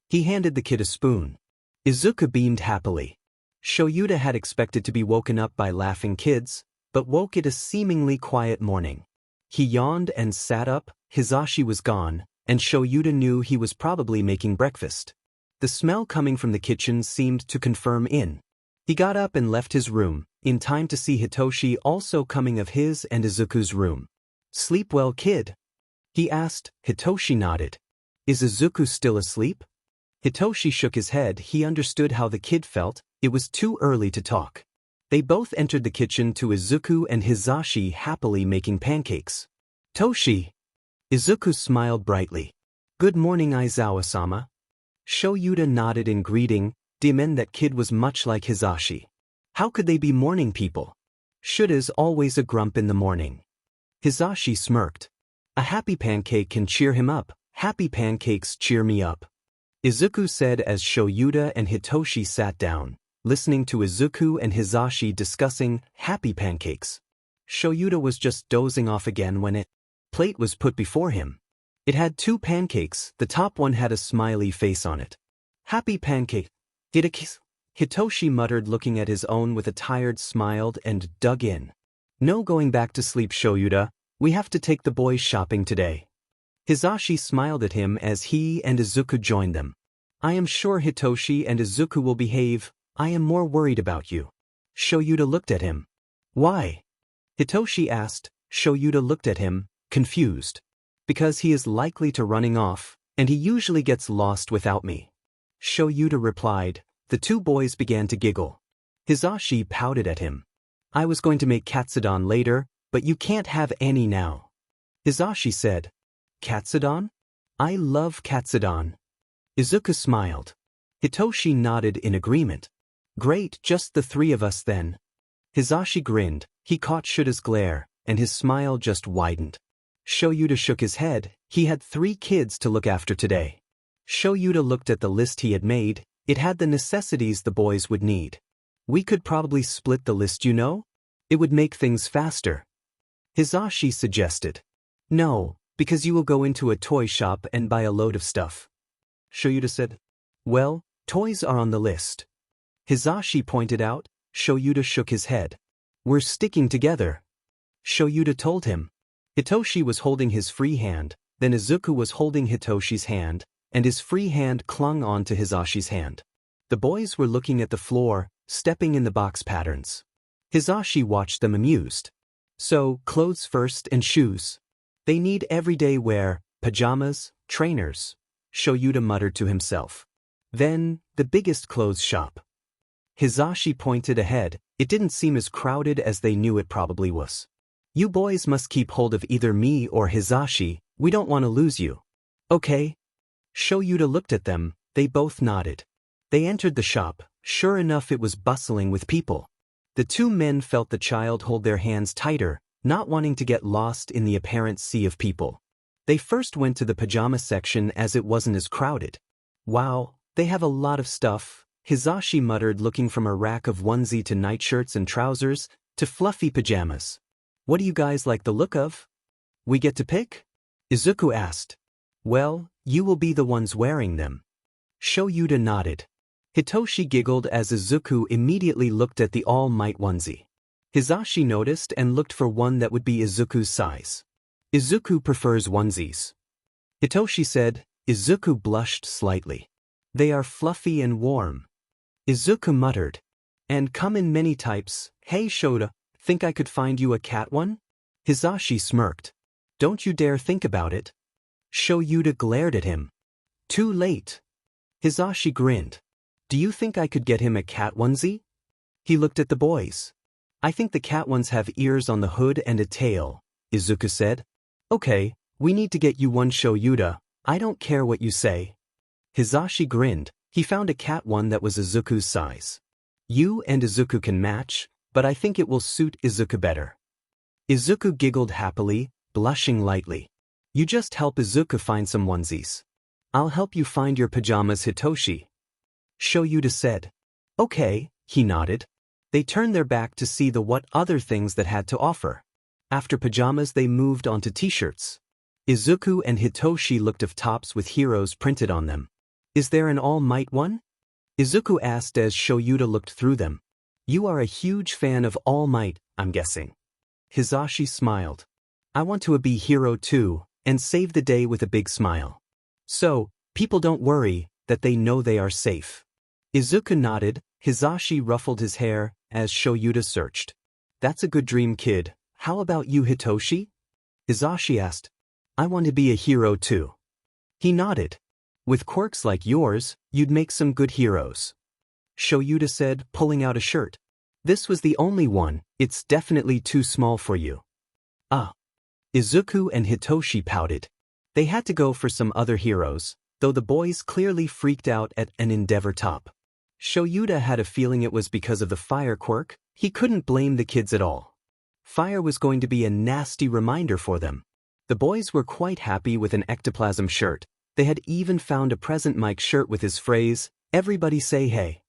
Speaker 1: He handed the kid a spoon. Izuku beamed happily. Shoyuta had expected to be woken up by laughing kids, but woke it a seemingly quiet morning. He yawned and sat up. Hizashi was gone, and Shoyuta knew he was probably making breakfast. The smell coming from the kitchen seemed to confirm in. He got up and left his room, in time to see Hitoshi also coming of his and Izuku's room. Sleep well, kid? He asked. Hitoshi nodded. Is Izuku still asleep? Hitoshi shook his head. He understood how the kid felt. It was too early to talk. They both entered the kitchen to Izuku and Hizashi happily making pancakes. Toshi! Izuku smiled brightly. Good morning, Aizawa-sama. Shoyuta nodded in greeting. Demen, that kid was much like Hizashi. How could they be morning people? Shuta's always a grump in the morning. Hizashi smirked. A happy pancake can cheer him up. Happy pancakes cheer me up. Izuku said as Shoyuta and Hitoshi sat down, listening to Izuku and Hizashi discussing happy pancakes. Shoyuta was just dozing off again when a plate was put before him. It had 2 pancakes, the top one had a smiley face on it. Happy pancake. Hitoshi muttered, looking at his own with a tired smile, and dug in. No going back to sleep, Shoyuta. We have to take the boys shopping today. Hizashi smiled at him as he and Izuku joined them. I am sure Hitoshi and Izuku will behave. I am more worried about you. Shoyuta looked at him. Why? Hitoshi asked. Shoyuta looked at him, confused. Because he is likely to running off, and he usually gets lost without me. Shoyuta replied. The two boys began to giggle. Hizashi pouted at him. I was going to make Katsudon later, but you can't have any now. Hizashi said. Katsudon? I love Katsudon. Izuku smiled. Hitoshi nodded in agreement. Great, just the three of us then. Hizashi grinned. He caught Shuta's glare, and his smile just widened. Shoyuta shook his head. He had 3 kids to look after today. Shoyuta looked at the list he had made. It had the necessities the boys would need. We could probably split the list, you know? It would make things faster. Hizashi suggested. No, because you will go into a toy shop and buy a load of stuff. Shoyuta said. Well, toys are on the list. Hizashi pointed out. Shoyuta shook his head. We're sticking together. Shoyuta told him. Hitoshi was holding his free hand, then Izuku was holding Hitoshi's hand, and his free hand clung on to Hizashi's hand. The boys were looking at the floor, stepping in the box patterns. Hizashi watched them amused. So, clothes first and shoes. They need everyday wear, pajamas, trainers, Shoyuta muttered to himself. Then, the biggest clothes shop. Hizashi pointed ahead. It didn't seem as crowded as they knew it probably was. You boys must keep hold of either me or Hizashi. We don't want to lose you. Okay. Shoyuta looked at them. They both nodded. They entered the shop. Sure enough, it was bustling with people. The 2 men felt the child hold their hands tighter, not wanting to get lost in the apparent sea of people. They first went to the pajama section as it wasn't as crowded. Wow, they have a lot of stuff, Hizashi muttered, looking from a rack of onesie to nightshirts and trousers, to fluffy pajamas. What do you guys like the look of? We get to pick? Izuku asked. Well, you will be the ones wearing them. Shoyuta nodded. Hitoshi giggled as Izuku immediately looked at the All Might onesie. Hizashi noticed and looked for one that would be Izuku's size. Izuku prefers onesies. Hitoshi said. Izuku blushed slightly. They are fluffy and warm. Izuku muttered. And come in many types. Hey Shota, think I could find you a cat one? Hizashi smirked. Don't you dare think about it. Shoyuta glared at him. Too late. Hizashi grinned. Do you think I could get him a cat onesie? He looked at the boys. I think the cat ones have ears on the hood and a tail, Izuku said. Okay, we need to get you one, Shoyuta. I don't care what you say. Hizashi grinned. He found a cat one that was Izuku's size. You and Izuku can match, but I think it will suit Izuku better. Izuku giggled happily, blushing lightly. You just help Izuku find some onesies. I'll help you find your pajamas, Hitoshi. Shoyuta said. Okay, he nodded. They turned their back to see the what other things that had to offer. After pajamas they moved on to t-shirts. Izuku and Hitoshi looked at tops with heroes printed on them. Is there an All Might one? Izuku asked as Shoyuta looked through them. You are a huge fan of All Might, I'm guessing. Hizashi smiled. I want to be hero too, and save the day with a big smile. So, people don't worry, that they know they are safe. Izuku nodded. Hizashi ruffled his hair as Shoyuta searched. That's a good dream, kid. How about you, Hitoshi? Hizashi asked. I want to be a hero too. He nodded. With quirks like yours, you'd make some good heroes. Shoyuta said, pulling out a shirt. This was the only one. It's definitely too small for you. Ah. Izuku and Hitoshi pouted. They had to go for some other heroes, though the boys clearly freaked out at an Endeavor top. Shoyuta had a feeling it was because of the fire quirk. He couldn't blame the kids at all. Fire was going to be a nasty reminder for them. The boys were quite happy with an ectoplasm shirt. They had even found a present Mike shirt with his phrase, "Everybody say hey,"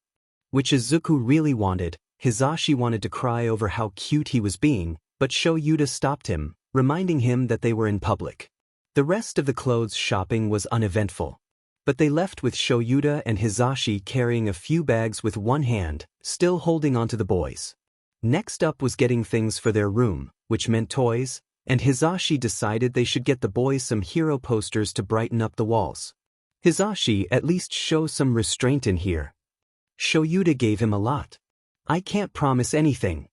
Speaker 1: which Izuku really wanted. Hizashi wanted to cry over how cute he was being, but Shoyuta stopped him, reminding him that they were in public. The rest of the clothes shopping was uneventful. But they left with Shoyuta and Hizashi carrying a few bags with one hand, still holding onto the boys. Next up was getting things for their room, which meant toys, and Hizashi decided they should get the boys some hero posters to brighten up the walls. Hizashi, at least show some restraint in here. Shoyuta gave him a lot. I can't promise anything.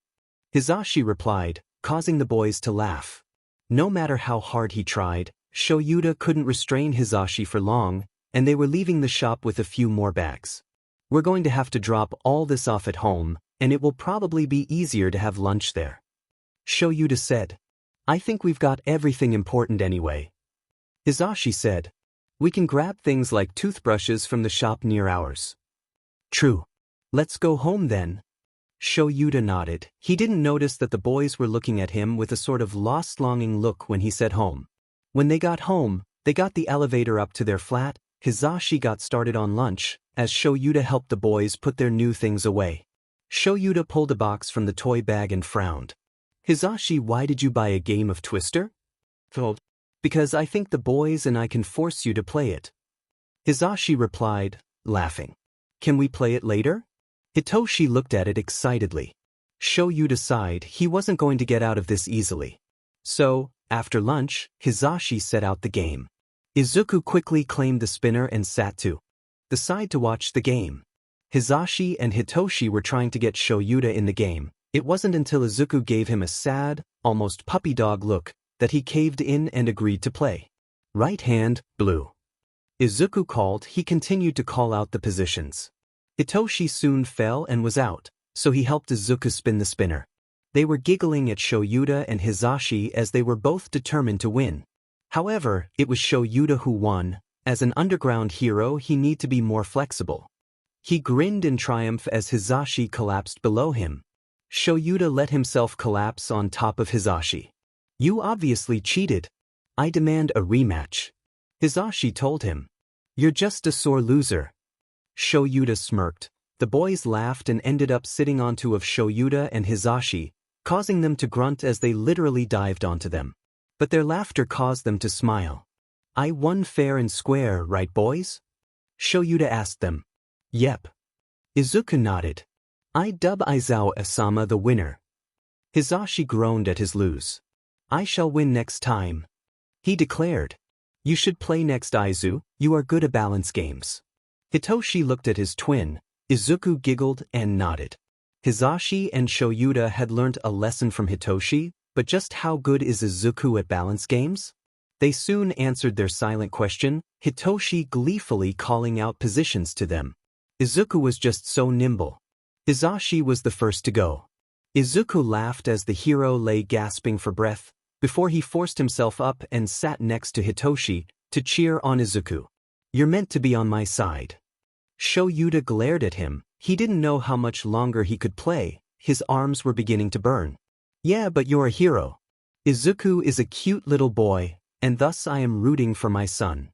Speaker 1: Hizashi replied, causing the boys to laugh. No matter how hard he tried, Shoyuta couldn't restrain Hizashi for long, and they were leaving the shop with a few more bags. We're going to have to drop all this off at home, and it will probably be easier to have lunch there. Shoyuta said. I think we've got everything important anyway. Hizashi said. We can grab things like toothbrushes from the shop near ours. True. Let's go home then. Shoyuta nodded. He didn't notice that the boys were looking at him with a sort of lost longing look when he said home. When they got home, they got the elevator up to their flat. Hizashi got started on lunch, as Shoyuta helped the boys put their new things away. Shoyuta pulled a box from the toy bag and frowned. Hizashi, why did you buy a game of Twister? Told. Because I think the boys and I can force you to play it. Hizashi replied, laughing. Can we play it later? Hitoshi looked at it excitedly. Shoyuta sighed. He wasn't going to get out of this easily. So, after lunch, Hizashi set out the game. Izuku quickly claimed the spinner and sat to the side to watch the game. Hizashi and Hitoshi were trying to get Shoyuta in the game. It wasn't until Izuku gave him a sad, almost puppy dog look, that he caved in and agreed to play. Right hand, blue. Izuku called. He continued to call out the positions. Hitoshi soon fell and was out, so he helped Izuku spin the spinner. They were giggling at Shoyuta and Hizashi as they were both determined to win. However, it was Shoyuta who won. As an underground hero, he needed to be more flexible. He grinned in triumph as Hizashi collapsed below him. Shoyuta let himself collapse on top of Hizashi. You obviously cheated. I demand a rematch. Hizashi told him. You're just a sore loser. Shoyuta smirked. The boys laughed and ended up sitting on two of Shoyuta and Hizashi, causing them to grunt as they literally dived onto them. But their laughter caused them to smile. I won fair and square, right boys? Shoyuta asked them. Yep. Izuku nodded. I dub Izawa-sama the winner. Hizashi groaned at his lose. I shall win next time. He declared. You should play next, Izu. You are good at balance games. Hitoshi looked at his twin. Izuku giggled and nodded. Hizashi and Shoyuta had learnt a lesson from Hitoshi, but just how good is Izuku at balance games? They soon answered their silent question, Hitoshi gleefully calling out positions to them. Izuku was just so nimble. Hizashi was the first to go. Izuku laughed as the hero lay gasping for breath, before he forced himself up and sat next to Hitoshi to cheer on Izuku. You're meant to be on my side. Shoyuta glared at him. He didn't know how much longer he could play. His arms were beginning to burn. Yeah, but you're a hero. Izuku is a cute little boy, and thus I am rooting for my son.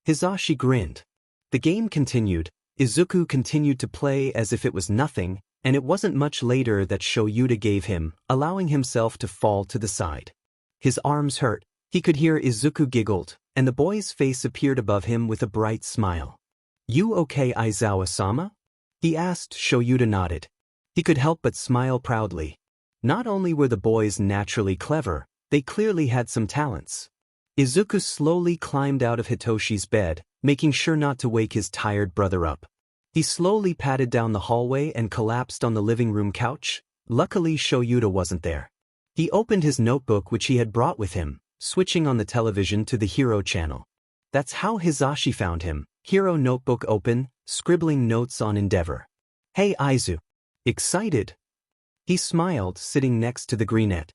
Speaker 1: Hizashi grinned. The game continued. Izuku continued to play as if it was nothing, and it wasn't much later that Shoyuta gave him, allowing himself to fall to the side. His arms hurt. He could hear Izuku giggled, and the boy's face appeared above him with a bright smile. You okay, Izawa-sama? He asked. Shoyuta nodded. He could help but smile proudly. Not only were the boys naturally clever, they clearly had some talents. Izuku slowly climbed out of Hitoshi's bed, making sure not to wake his tired brother up. He slowly padded down the hallway and collapsed on the living room couch. Luckily, Shoyuta wasn't there. He opened his notebook which he had brought with him, switching on the television to the Hero channel. That's how Hizashi found him. Hero notebook open, scribbling notes on Endeavor. Hey Izu. Excited? He smiled, sitting next to the greenette.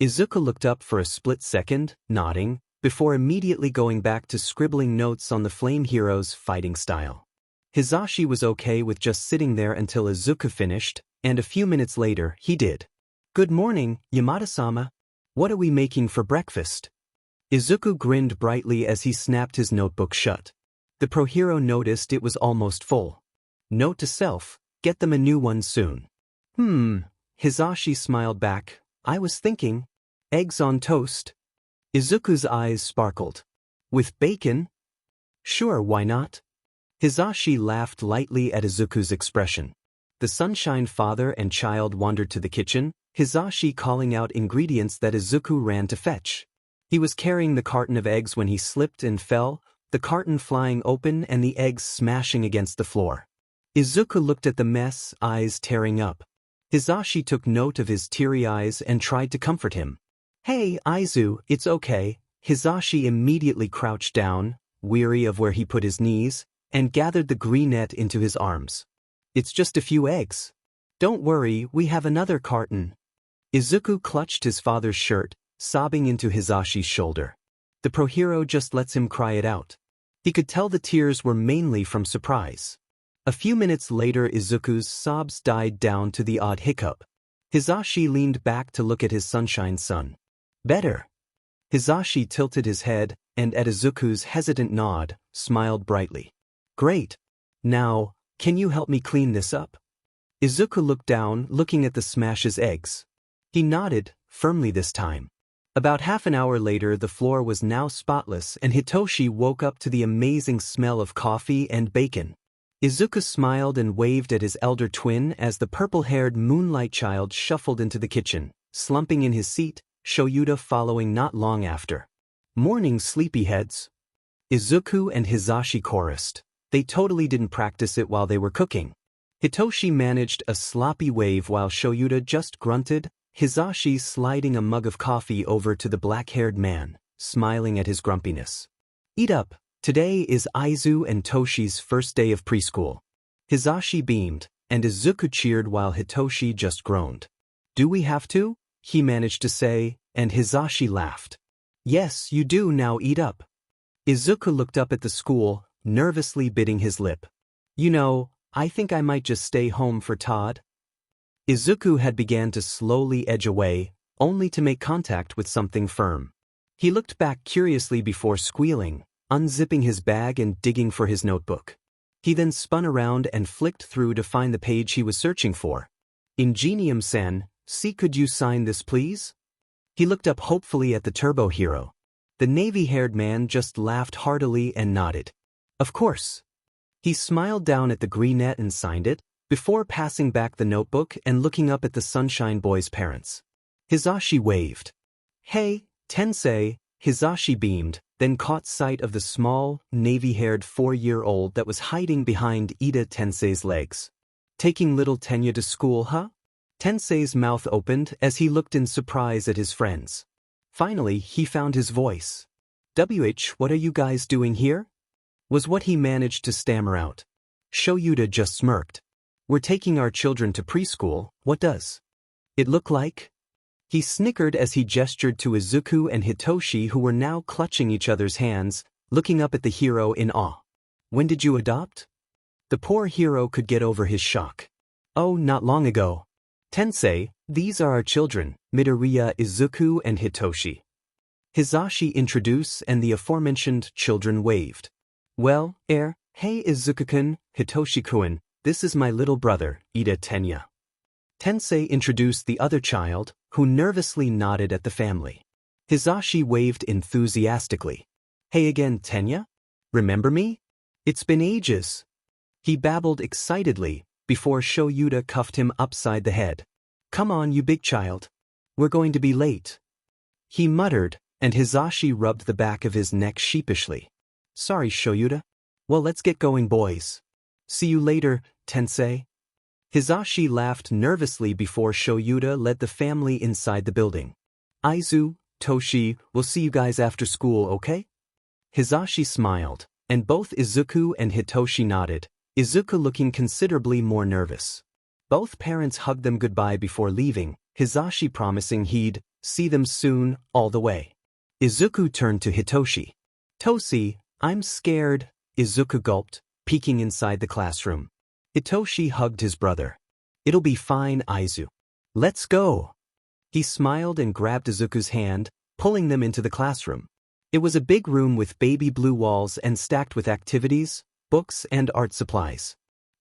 Speaker 1: Izuku looked up for a split second, nodding, before immediately going back to scribbling notes on the Flame Hero's fighting style. Hizashi was okay with just sitting there until Izuku finished, and a few minutes later, he did. Good morning, Yamada-sama. What are we making for breakfast? Izuku grinned brightly as he snapped his notebook shut. The pro hero noticed it was almost full. Note to self, get them a new one soon. Hizashi smiled back. I was thinking, eggs on toast. Izuku's eyes sparkled. With bacon? Sure, why not? Hizashi laughed lightly at Izuku's expression. The Sunshine father and child wandered to the kitchen, Hizashi calling out ingredients that Izuku ran to fetch. He was carrying the carton of eggs when he slipped and fell, the carton flying open and the eggs smashing against the floor. Izuku looked at the mess, eyes tearing up. Hizashi took note of his teary eyes and tried to comfort him. Hey, Izu, it's okay. Hisashi immediately crouched down, weary of where he put his knees, and gathered the green net into his arms. It's just a few eggs. Don't worry, we have another carton. Izuku clutched his father's shirt, sobbing into Hisashi's shoulder. The pro hero just lets him cry it out. He could tell the tears were mainly from surprise. A few minutes later, Izuku's sobs died down to the odd hiccup. Hisashi leaned back to look at his sunshine son. Better. Hisashi tilted his head, and at Izuku's hesitant nod, smiled brightly. Great. Now, can you help me clean this up? Izuku looked down, looking at the Smash's eggs. He nodded, firmly this time. About half an hour later, the floor was now spotless, and Hitoshi woke up to the amazing smell of coffee and bacon. Izuku smiled and waved at his elder twin as the purple-haired moonlight child shuffled into the kitchen, slumping in his seat, Shoyuta following not long after. Morning, sleepyheads. Izuku and Hisashi chorused. They totally didn't practice it while they were cooking. Hitoshi managed a sloppy wave while Shoyuta just grunted, Hisashi sliding a mug of coffee over to the black-haired man, smiling at his grumpiness. Eat up. Today is Izuku and Toshi's first day of preschool. Hisashi beamed, and Izuku cheered while Hitoshi just groaned. Do we have to? He managed to say, and Hisashi laughed. Yes, you do, now eat up. Izuku looked up at the school, nervously biting his lip. You know, I think I might just stay home for Todd. Izuku had began to slowly edge away, only to make contact with something firm. He looked back curiously before squealing, unzipping his bag and digging for his notebook. He then spun around and flicked through to find the page he was searching for. Ingenium-san, see, could you sign this please? He looked up hopefully at the turbo hero. The navy-haired man just laughed heartily and nodded. Of course. He smiled down at the green net and signed it, before passing back the notebook and looking up at the Sunshine Boy's parents. Hisashi waved. Hey, Tensei, Hisashi beamed, then caught sight of the small, navy-haired 4-year-old that was hiding behind Ida Tensei's legs. Taking little Tenya to school, huh? Tensei's mouth opened as he looked in surprise at his friends. Finally, he found his voice. What are you guys doing here? Was what he managed to stammer out. Shoyuta just smirked. We're taking our children to preschool, what does it look like? He snickered as he gestured to Izuku and Hitoshi, who were now clutching each other's hands, looking up at the hero in awe. When did you adopt? The poor hero could get over his shock. Oh, not long ago. Tensei, these are our children, Midoriya, Izuku, and Hitoshi. Hisashi introduced and the aforementioned children waved. Well, hey Izuku-kun, Hitoshi-kun, this is my little brother, Ida Tenya. Tensei introduced the other child, who nervously nodded at the family. Hisashi waved enthusiastically. Hey again, Tenya? Remember me? It's been ages. He babbled excitedly, before Shoyuta cuffed him upside the head. Come on, you big child. We're going to be late. He muttered, and Hisashi rubbed the back of his neck sheepishly. Sorry, Shoyuta. Well, let's get going, boys. See you later, Tensei. Hisashi laughed nervously before Shoyuta led the family inside the building. Izuku, Toshi, we'll see you guys after school, okay? Hisashi smiled, and both Izuku and Hitoshi nodded, Izuku looking considerably more nervous. Both parents hugged them goodbye before leaving, Hisashi promising he'd see them soon, all the way. Izuku turned to Hitoshi. Toshi, I'm scared, Izuku gulped, peeking inside the classroom. Hitoshi hugged his brother. It'll be fine, Izuku. Let's go. He smiled and grabbed Izuku's hand, pulling them into the classroom. It was a big room with baby blue walls and stacked with activities, books, and art supplies.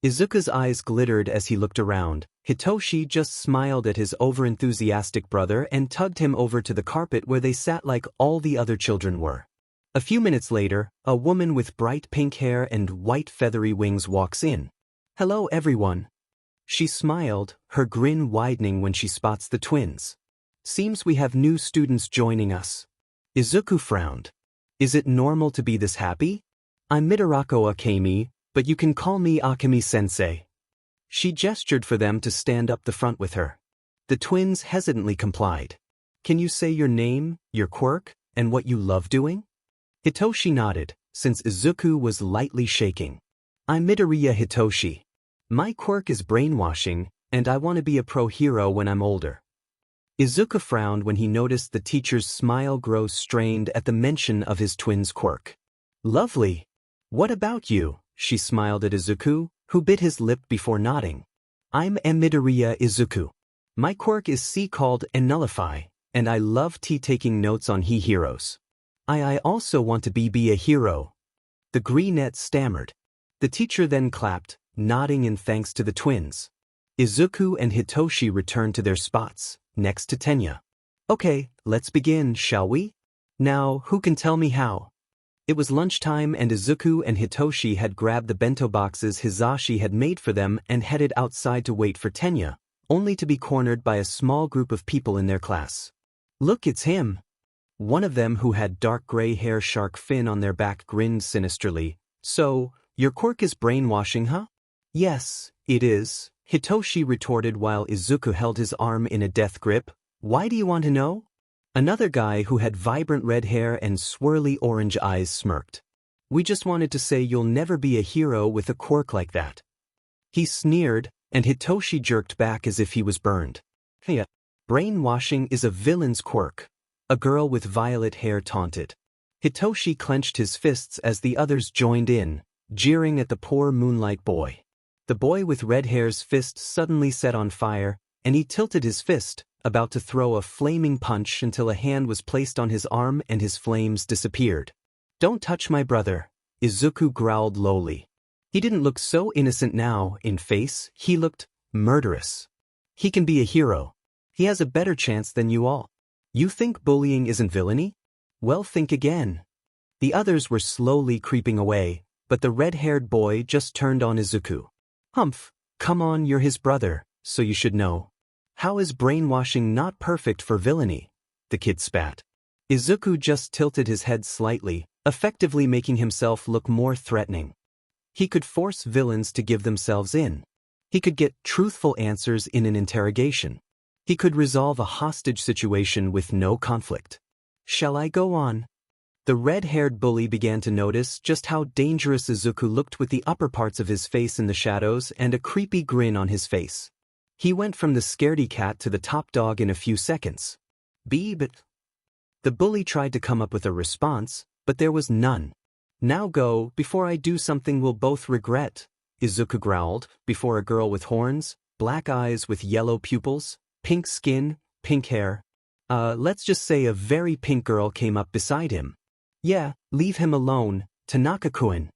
Speaker 1: Izuku's eyes glittered as he looked around. Hitoshi just smiled at his overenthusiastic brother and tugged him over to the carpet where they sat like all the other children were. A few minutes later, a woman with bright pink hair and white feathery wings walks in. Hello, everyone. She smiled, her grin widening when she spots the twins. Seems we have new students joining us. Izuku frowned. Is it normal to be this happy? I'm Midorako Akemi, but you can call me Akemi-sensei. She gestured for them to stand up the front with her. The twins hesitantly complied. Can you say your name, your quirk, and what you love doing? Hitoshi nodded, since Izuku was lightly shaking. I'm Midoriya Hitoshi. My quirk is brainwashing, and I want to be a pro hero when I'm older. Izuku frowned when he noticed the teacher's smile grow strained at the mention of his twin's quirk. Lovely. What about you? She smiled at Izuku, who bit his lip before nodding. I'm Midoriya Izuku. My quirk is C called Nullify, and I love taking notes on heroes. I also want to be a hero. The greenette stammered. The teacher then clapped, nodding in thanks to the twins. Izuku and Hitoshi returned to their spots, next to Tenya. Okay, let's begin, shall we? Now, who can tell me how? It was lunchtime and Izuku and Hitoshi had grabbed the bento boxes Hisashi had made for them and headed outside to wait for Tenya, only to be cornered by a small group of people in their class. Look, it's him. One of them, who had dark gray hair shark fin on their back, grinned sinisterly. So, your quirk is brainwashing, huh? Yes, it is, Hitoshi retorted while Izuku held his arm in a death grip. Why do you want to know? Another guy who had vibrant red hair and swirly orange eyes smirked. We just wanted to say you'll never be a hero with a quirk like that. He sneered, and Hitoshi jerked back as if he was burned. Hey, brainwashing is a villain's quirk. A girl with violet hair taunted. Hitoshi clenched his fists as the others joined in, jeering at the poor moonlight boy. The boy with red hair's fist suddenly set on fire, and he tilted his fist, about to throw a flaming punch until a hand was placed on his arm and his flames disappeared. Don't touch my brother, Izuku growled lowly. He didn't look so innocent now, in face, he looked murderous. He can be a hero. He has a better chance than you all. You think bullying isn't villainy? Well, think again. The others were slowly creeping away, but the red-haired boy just turned on Izuku. Humph, come on, you're his brother, so you should know. How is brainwashing not perfect for villainy? The kid spat. Izuku just tilted his head slightly, effectively making himself look more threatening. He could force villains to give themselves in. He could get truthful answers in an interrogation. He could resolve a hostage situation with no conflict. Shall I go on? The red-haired bully began to notice just how dangerous Izuku looked with the upper parts of his face in the shadows and a creepy grin on his face. He went from the scaredy cat to the top dog in a few seconds. But the bully tried to come up with a response, but there was none. Now go, before I do something we'll both regret, Izuku growled, before a girl with horns, black eyes with yellow pupils, pink skin, pink hair. Let's just say a very pink girl came up beside him. Yeah, leave him alone, Tanaka-kun.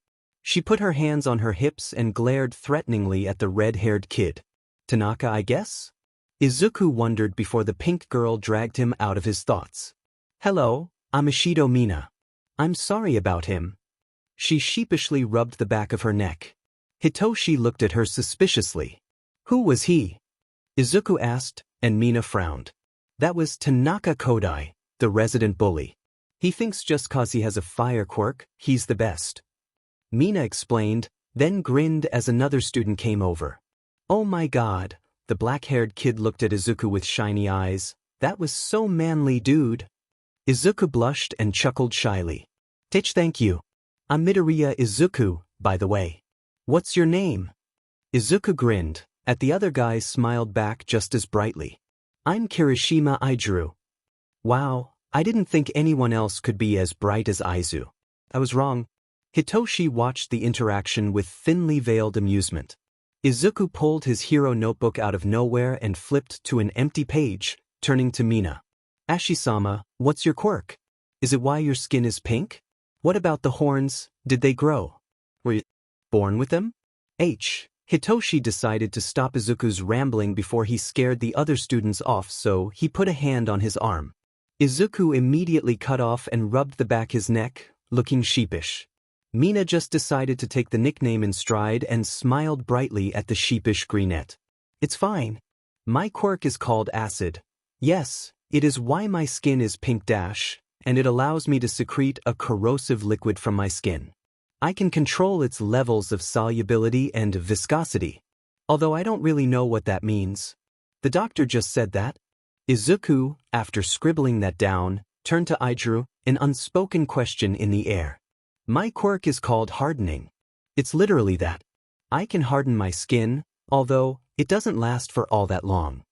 Speaker 1: She put her hands on her hips and glared threateningly at the red-haired kid. Tanaka, I guess? Izuku wondered before the pink girl dragged him out of his thoughts. Hello, I'm Ishido Mina. I'm sorry about him. She sheepishly rubbed the back of her neck. Hitoshi looked at her suspiciously. Who was he? Izuku asked, and Mina frowned. That was Tanaka Kodai, the resident bully. He thinks just cause he has a fire quirk, he's the best. Mina explained, then grinned as another student came over. Oh my god, the black-haired kid looked at Izuku with shiny eyes. That was so manly, dude. Izuku blushed and chuckled shyly. Thank you. I'm Midoriya Izuku, by the way. What's your name? Izuku grinned, at the other guy smiled back just as brightly. I'm Kirishima Aizuru. Wow, I didn't think anyone else could be as bright as Aizu. I was wrong. Hitoshi watched the interaction with thinly veiled amusement. Izuku pulled his hero notebook out of nowhere and flipped to an empty page, turning to Mina. Ashisama, what's your quirk? Is it why your skin is pink? What about the horns, did they grow? Were you born with them? Hitoshi decided to stop Izuku's rambling before he scared the other students off, so he put a hand on his arm. Izuku immediately cut off and rubbed the back of his neck, looking sheepish. Mina just decided to take the nickname in stride and smiled brightly at the sheepish greenette. It's fine. My quirk is called acid. Yes, it is why my skin is pink dash, and it allows me to secrete a corrosive liquid from my skin. I can control its levels of solubility and viscosity. Although I don't really know what that means. The doctor just said that. Izuku, after scribbling that down, turned to Izuku, an unspoken question in the air. My quirk is called hardening. It's literally that. I can harden my skin, although it doesn't last for all that long.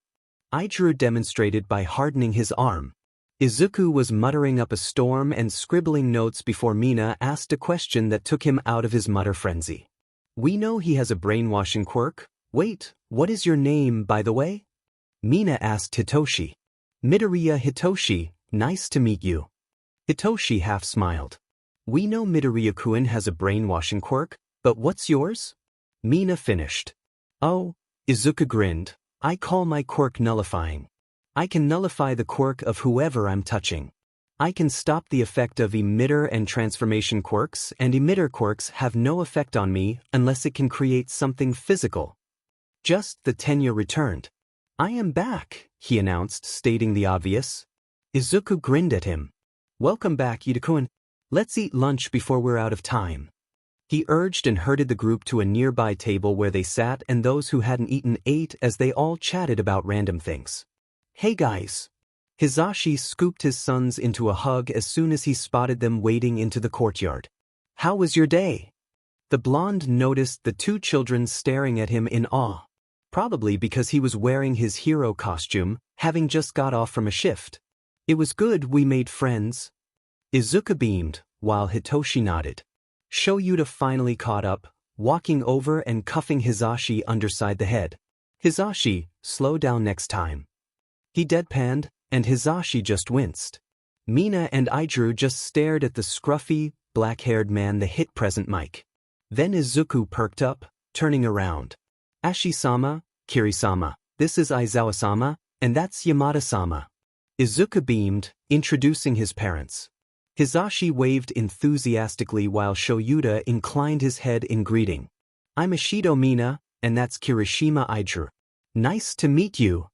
Speaker 1: Izuku demonstrated by hardening his arm. Izuku was muttering up a storm and scribbling notes before Mina asked a question that took him out of his mutter frenzy. We know he has a brainwashing quirk. Wait, what is your name, by the way? Mina asked Hitoshi. Midoriya Hitoshi, nice to meet you. Hitoshi half smiled. We know Midoriya-kun has a brainwashing quirk, but what's yours? Mina finished. Oh, Izuku grinned. I call my quirk nullifying. I can nullify the quirk of whoever I'm touching. I can stop the effect of emitter and transformation quirks, and emitter quirks have no effect on me unless it can create something physical. Just the Tenya returned. I am back, he announced, stating the obvious. Izuku grinned at him. Welcome back, Izuku-kun. Let's eat lunch before we're out of time. He urged and herded the group to a nearby table where they sat, and those who hadn't eaten ate as they all chatted about random things. Hey guys. Hisashi scooped his sons into a hug as soon as he spotted them wading into the courtyard. How was your day? The blonde noticed the two children staring at him in awe. Probably because he was wearing his hero costume, having just got off from a shift. It was good we made friends. Izuku beamed, while Hitoshi nodded. Shoyuta finally caught up, walking over and cuffing Hisashi underside the head. Hisashi, slow down next time. He deadpanned, and Hisashi just winced. Mina and Izuku just stared at the scruffy, black-haired man that hit present mic. Then Izuku perked up, turning around. Ashi-sama, Kiri-sama, this is Aizawa-sama, and that's Yamada-sama. Izuku beamed, introducing his parents. Hisashi waved enthusiastically while Shoyuta inclined his head in greeting. I'm Ishido Mina, and that's Kirishima Izuku. Nice to meet you.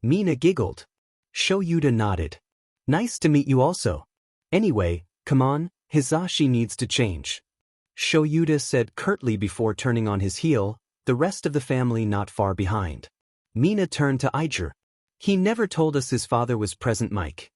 Speaker 1: Mina giggled. Shoyuta nodded. Nice to meet you also. Anyway, come on, Hisashi needs to change. Shoyuta said curtly before turning on his heel, the rest of the family not far behind. Mina turned to Izuku. He never told us his father was present, Mike.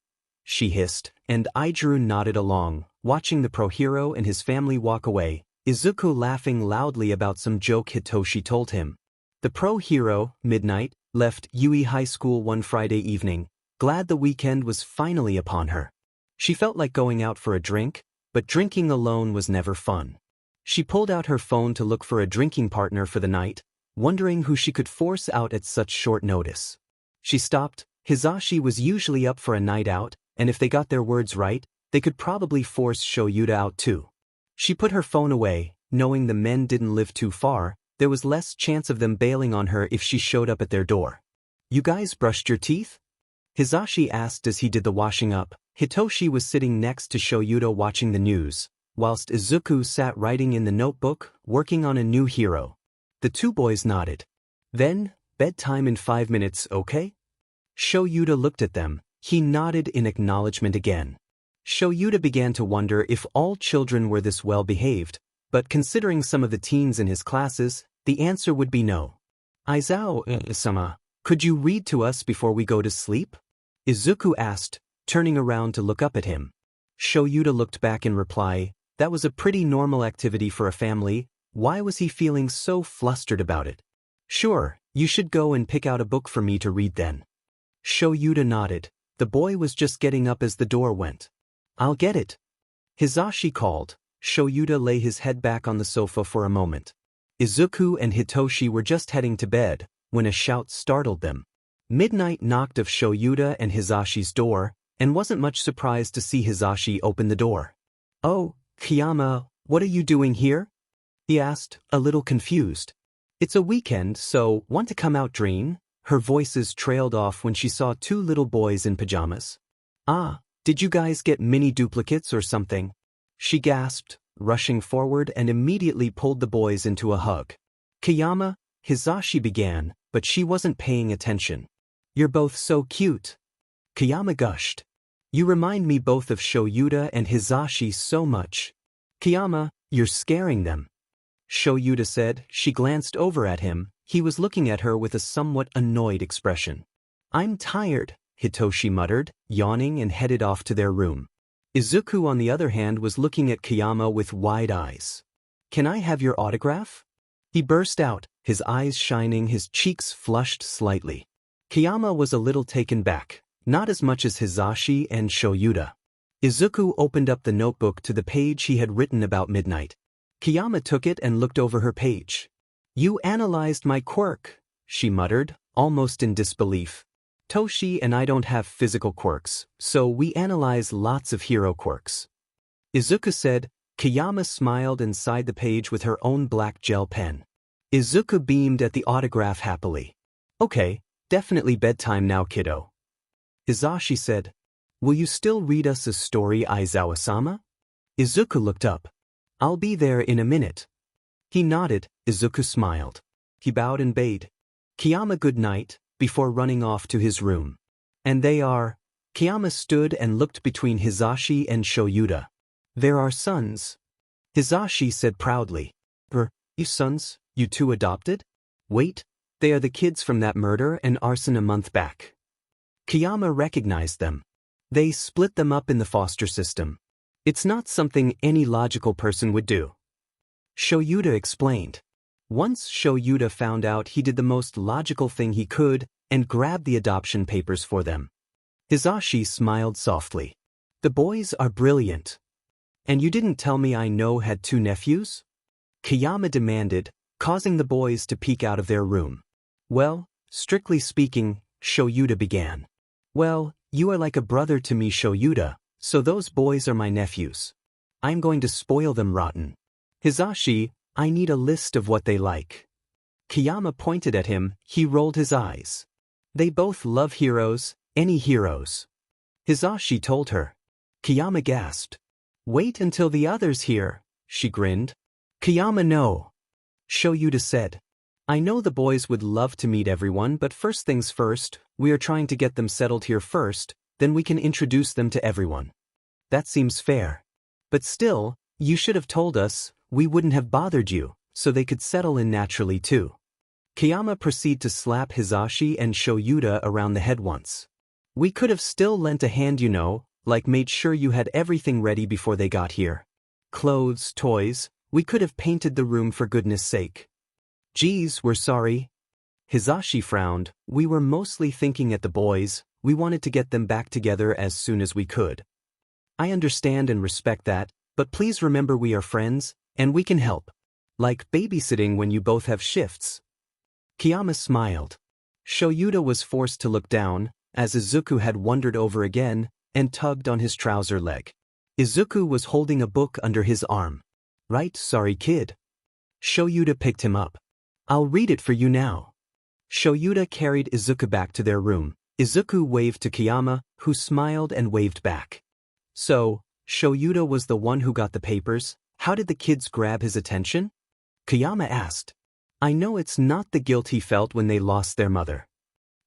Speaker 1: She hissed, and Izuku nodded along, watching the pro-hero and his family walk away, Izuku laughing loudly about some joke Hitoshi told him. The pro-hero, Midnight, left Yui High School one Friday evening, glad the weekend was finally upon her. She felt like going out for a drink, but drinking alone was never fun. She pulled out her phone to look for a drinking partner for the night, wondering who she could force out at such short notice. She stopped. Hisashi was usually up for a night out, and if they got their words right, they could probably force Shoyuta out too. She put her phone away, knowing the men didn't live too far. There was less chance of them bailing on her if she showed up at their door. You guys brushed your teeth? Hisashi asked as he did the washing up. Hitoshi was sitting next to Shoyuta watching the news, whilst Izuku sat writing in the notebook, working on a new hero. The two boys nodded. Then, bedtime in 5 minutes, okay? Shoyuta looked at them. He nodded in acknowledgement again. Shoyuta began to wonder if all children were this well behaved, but considering some of the teens in his classes, the answer would be no. Aizawa-sama, could you read to us before we go to sleep? Izuku asked, turning around to look up at him. Shoyuta looked back in reply. That was a pretty normal activity for a family. Why was he feeling so flustered about it? Sure, you should go and pick out a book for me to read then. Shoyuta nodded. The boy was just getting up as the door went. I'll get it. Hisashi called. Shoyuta lay his head back on the sofa for a moment. Izuku and Hitoshi were just heading to bed, when a shout startled them. Midnight knocked of Shoyuta and Hisashi's door, and wasn't much surprised to see Hisashi open the door. Oh, Kiyama, what are you doing here? He asked, a little confused. It's a weekend, so want to come out dream? Her voices trailed off when she saw two little boys in pajamas. Ah, did you guys get mini duplicates or something? She gasped, rushing forward and immediately pulled the boys into a hug. Kiyama, Hisashi began, but she wasn't paying attention. You're both so cute. Kiyama gushed. You remind me both of Shoyuta and Hisashi so much. Kiyama, you're scaring them. Shoyuta said. She glanced over at him. He was looking at her with a somewhat annoyed expression. I'm tired, Hitoshi muttered, yawning, and headed off to their room. Izuku, on the other hand, was looking at Kiyama with wide eyes. "Can I have your autograph?" he burst out, his eyes shining, his cheeks flushed slightly. Kiyama was a little taken back, not as much as Hizashi and Shoyuta. Izuku opened up the notebook to the page he had written about midnight. Kiyama took it and looked over her page. "You analyzed my quirk," she muttered, almost in disbelief. "Toshi and I don't have physical quirks, so we analyze lots of hero quirks," Izuku said. Kiyama smiled and signed the page with her own black gel pen. Izuku beamed at the autograph happily. "Okay, definitely bedtime now, kiddo." Hizashi said, "Will you still read us a story, Aizawa-sama?" Izuku looked up. "I'll be there in a minute." He nodded. Izuku smiled. He bowed and bade Kiyama good night, before running off to his room. "And they are?" Kiyama stood and looked between Hizashi and Shoyuta. "They're our sons," Hizashi said proudly. You sons, you two adopted?" "Wait, they are the kids from that murder and arson a month back." Kiyama recognized them. "They split them up in the foster system. It's not something any logical person would do," Shoyuta explained. Once Shoyuta found out, he did the most logical thing he could and grabbed the adoption papers for them. Hizashi smiled softly. "The boys are brilliant." "And you didn't tell me I had 2 nephews?" Kiyama demanded, causing the boys to peek out of their room. "Well, strictly speaking," Shoyuta began. "Well, you are like a brother to me, Shoyuta, so those boys are my nephews. I'm going to spoil them rotten. Hizashi, I need a list of what they like." Kiyama pointed at him. He rolled his eyes. "They both love heroes, any heroes," Hizashi told her. Kiyama gasped. "Wait until the others hear," she grinned. "Kiyama, no," Shoyuta said. "I know the boys would love to meet everyone, but first things first, we are trying to get them settled here first, then we can introduce them to everyone." "That seems fair. But still, you should have told us, we wouldn't have bothered you, so they could settle in naturally too." Kiyama proceeded to slap Hizashi and Shoyuta around the head once. "We could have still lent a hand, like made sure you had everything ready before they got here. Clothes, toys, we could have painted the room for goodness sake." "Geez, we're sorry." Hizashi frowned. "We were mostly thinking at the boys, we wanted to get them back together as soon as we could." "I understand and respect that, but please remember we are friends, and we can help. Like babysitting when you both have shifts." Kiyama smiled. Shoyuta was forced to look down, as Izuku had wandered over again, and tugged on his trouser leg. Izuku was holding a book under his arm. "Right, sorry kid." Shoyuta picked him up. "I'll read it for you now." Shoyuta carried Izuku back to their room. Izuku waved to Kiyama, who smiled and waved back. "So, Shoyuta was the one who got the papers. How did the kids grab his attention?" Kiyama asked. "I know it's not the guilt he felt when they lost their mother.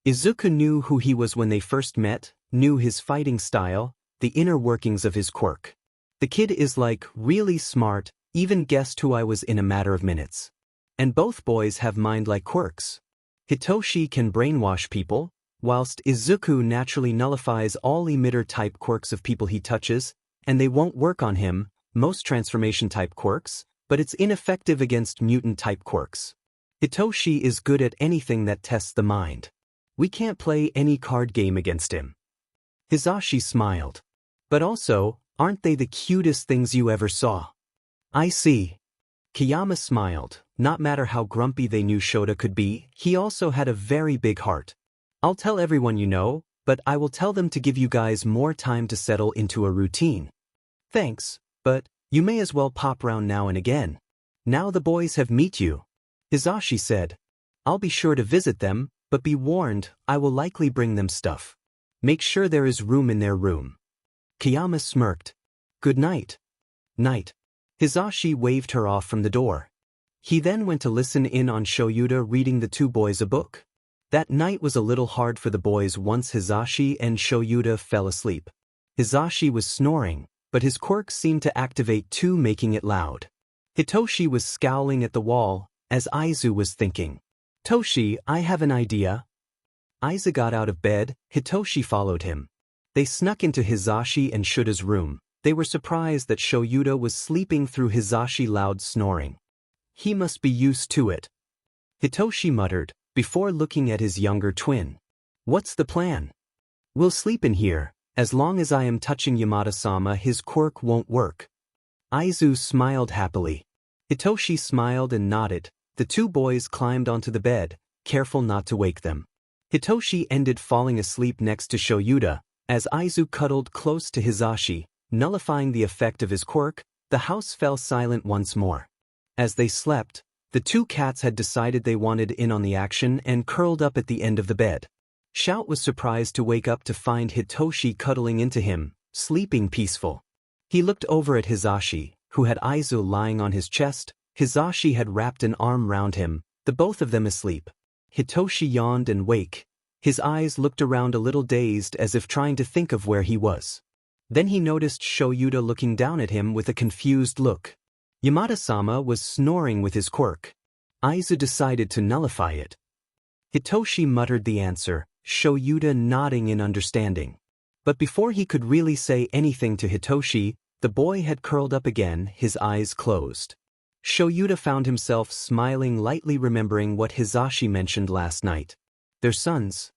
Speaker 1: Izuku knew who he was when they first met, knew his fighting style, the inner workings of his quirk. The kid is really smart, even guessed who I was in a matter of minutes. And both boys have mind-like quirks. Hitoshi can brainwash people, whilst Izuku naturally nullifies all emitter-type quirks of people he touches, and they won't work on him, most transformation-type quirks, but it's ineffective against mutant-type quirks. Hitoshi is good at anything that tests the mind. We can't play any card game against him." Hizashi smiled. "But also, aren't they the cutest things you ever saw?" "I see." Kiyama smiled. Not matter how grumpy they knew Shota could be, he also had a very big heart. "I'll tell everyone but I will tell them to give you guys more time to settle into a routine." "Thanks, but you may as well pop round now and again. Now the boys have met you," Hizashi said. "I'll be sure to visit them, but be warned, I will likely bring them stuff. Make sure there is room in their room." Kiyama smirked. "Good night." "Night." Hizashi waved her off from the door. He then went to listen in on Shoyuta reading the two boys a book. That night was a little hard for the boys once Hizashi and Shoyuta fell asleep. Hizashi was snoring, but his quirk seemed to activate too, making it loud. Hitoshi was scowling at the wall, as Aizu was thinking. "Toshi, I have an idea." Izuku got out of bed, Hitoshi followed him. They snuck into Hisashi and Shuta's room. They were surprised that Shoyuta was sleeping through Hisashi loud snoring. He must be used to it, Hitoshi muttered, before looking at his younger twin. What's the plan? We'll sleep in here. As long as I am touching Yamada-sama, his quirk won't work. Izuku smiled happily. Hitoshi smiled and nodded. The two boys climbed onto the bed, careful not to wake them. Hitoshi ended falling asleep next to Shoyuta, as Izuku cuddled close to Hisashi, nullifying the effect of his quirk. The house fell silent once more. As they slept, the two cats had decided they wanted in on the action and curled up at the end of the bed. Shout was surprised to wake up to find Hitoshi cuddling into him, sleeping peaceful. He looked over at Hisashi, who had Izuku lying on his chest. Hisashi had wrapped an arm round him, the both of them asleep. Hitoshi yawned and waked. His eyes looked around a little dazed as if trying to think of where he was. Then he noticed Shoyuta looking down at him with a confused look. Yamada-sama was snoring with his quirk. Izuku decided to nullify it. Hitoshi muttered the answer, Shoyuta nodding in understanding. But before he could really say anything to Hitoshi, the boy had curled up again, his eyes closed. Shoyuta found himself smiling lightly, remembering what Hisashi mentioned last night. Their sons.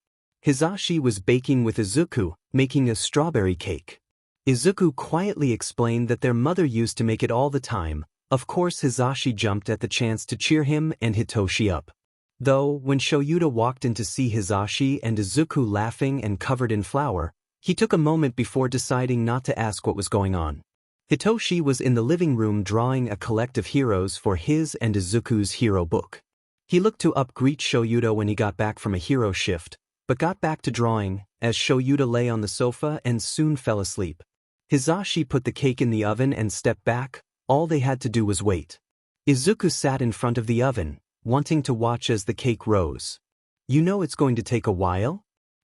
Speaker 1: Hisashi was baking with Izuku, making a strawberry cake. Izuku quietly explained that their mother used to make it all the time. Of course, Hisashi jumped at the chance to cheer him and Hitoshi up. Though, when Shoyuta walked in to see Hisashi and Izuku laughing and covered in flour, he took a moment before deciding not to ask what was going on. Hitoshi was in the living room drawing a collective heroes for his and Izuku's hero book. He looked to greet Shoyuta when he got back from a hero shift, but got back to drawing, as Shoyuta lay on the sofa and soon fell asleep. Hisashi put the cake in the oven and stepped back. All they had to do was wait. Izuku sat in front of the oven, wanting to watch as the cake rose. You know it's going to take a while?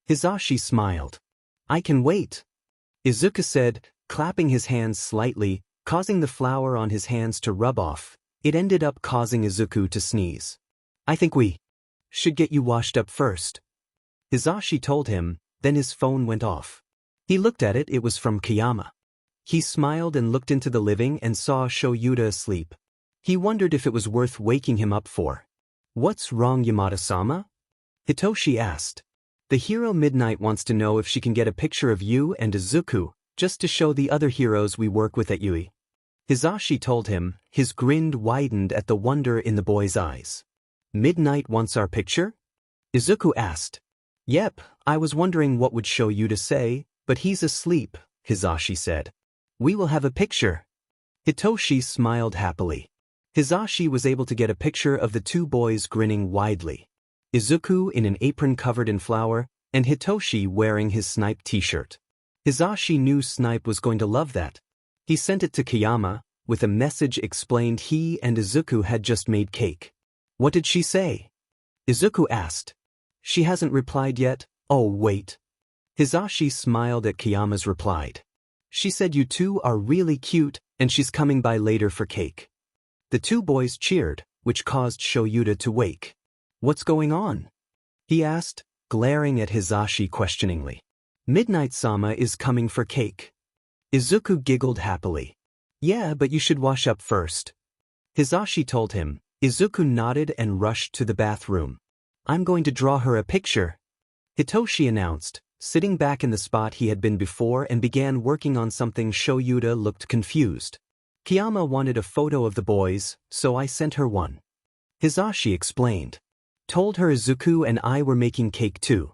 Speaker 1: Hisashi smiled. I can wait, Izuku said, clapping his hands slightly, causing the flour on his hands to rub off. It ended up causing Izuku to sneeze. I think we should get you washed up first, Hisashi told him. Then his phone went off. He looked at it. It was from Kiyama. He smiled and looked into the living and saw Shoyuta asleep. He wondered if it was worth waking him up for. What's wrong, Yamada-sama? Hitoshi asked. The hero Midnight wants to know if she can get a picture of you and Izuku, just to show the other heroes we work with at Yui. Hisashi told him. His grin widened at the wonder in the boy's eyes. Midnight wants our picture? Izuku asked. Yep, I was wondering what would Shoyuta say, but he's asleep, Hisashi said. We will have a picture. Hitoshi smiled happily. Hisashi was able to get a picture of the two boys grinning widely. Izuku in an apron covered in flour, and Hitoshi wearing his Snipe t-shirt. Hisashi knew Snipe was going to love that. He sent it to Kiyama, with a message explained he and Izuku had just made cake. What did she say? Izuku asked. She hasn't replied yet. Oh wait. Hisashi smiled at Kiyama's reply. She said you two are really cute, and she's coming by later for cake. The two boys cheered, which caused Shoyuta to wake. What's going on? He asked, glaring at Hisashi questioningly. Midnight-sama is coming for cake. Izuku giggled happily. Yeah, but you should wash up first, Hisashi told him. Izuku nodded and rushed to the bathroom. I'm going to draw her a picture, Hitoshi announced, sitting back in the spot he had been before and began working on something. Shoyuta looked confused. Kiyama wanted a photo of the boys, so I sent her one, Hisashi explained. Told her Izuku and I were making cake too.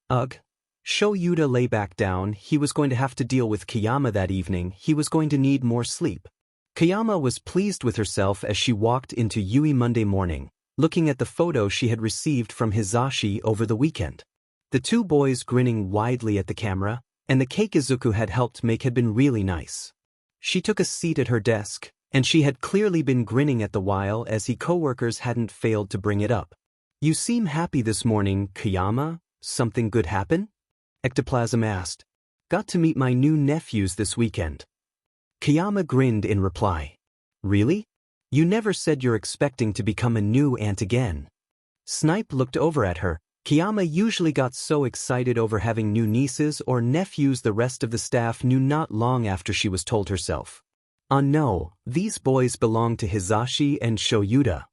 Speaker 1: Ugh. Shoyuta lay back down. He was going to have to deal with Kiyama that evening. He was going to need more sleep. Kiyama was pleased with herself as she walked into Yui Monday morning, looking at the photo she had received from Hisashi over the weekend. The two boys grinning widely at the camera, and the cake Izuku had helped make had been really nice. She took a seat at her desk, and she had clearly been grinning at the while as he coworkers hadn't failed to bring it up. You seem happy this morning, Kiyama. Something good happen? Ectoplasm asked. Got to meet my new nephews this weekend. Kiyama grinned in reply. Really? You never said you're expecting to become a new aunt again. Snipe looked over at her, Kiyama usually got so excited over having new nieces or nephews the rest of the staff knew not long after she was told herself. No, these boys belong to Hisashi and Shoyuta.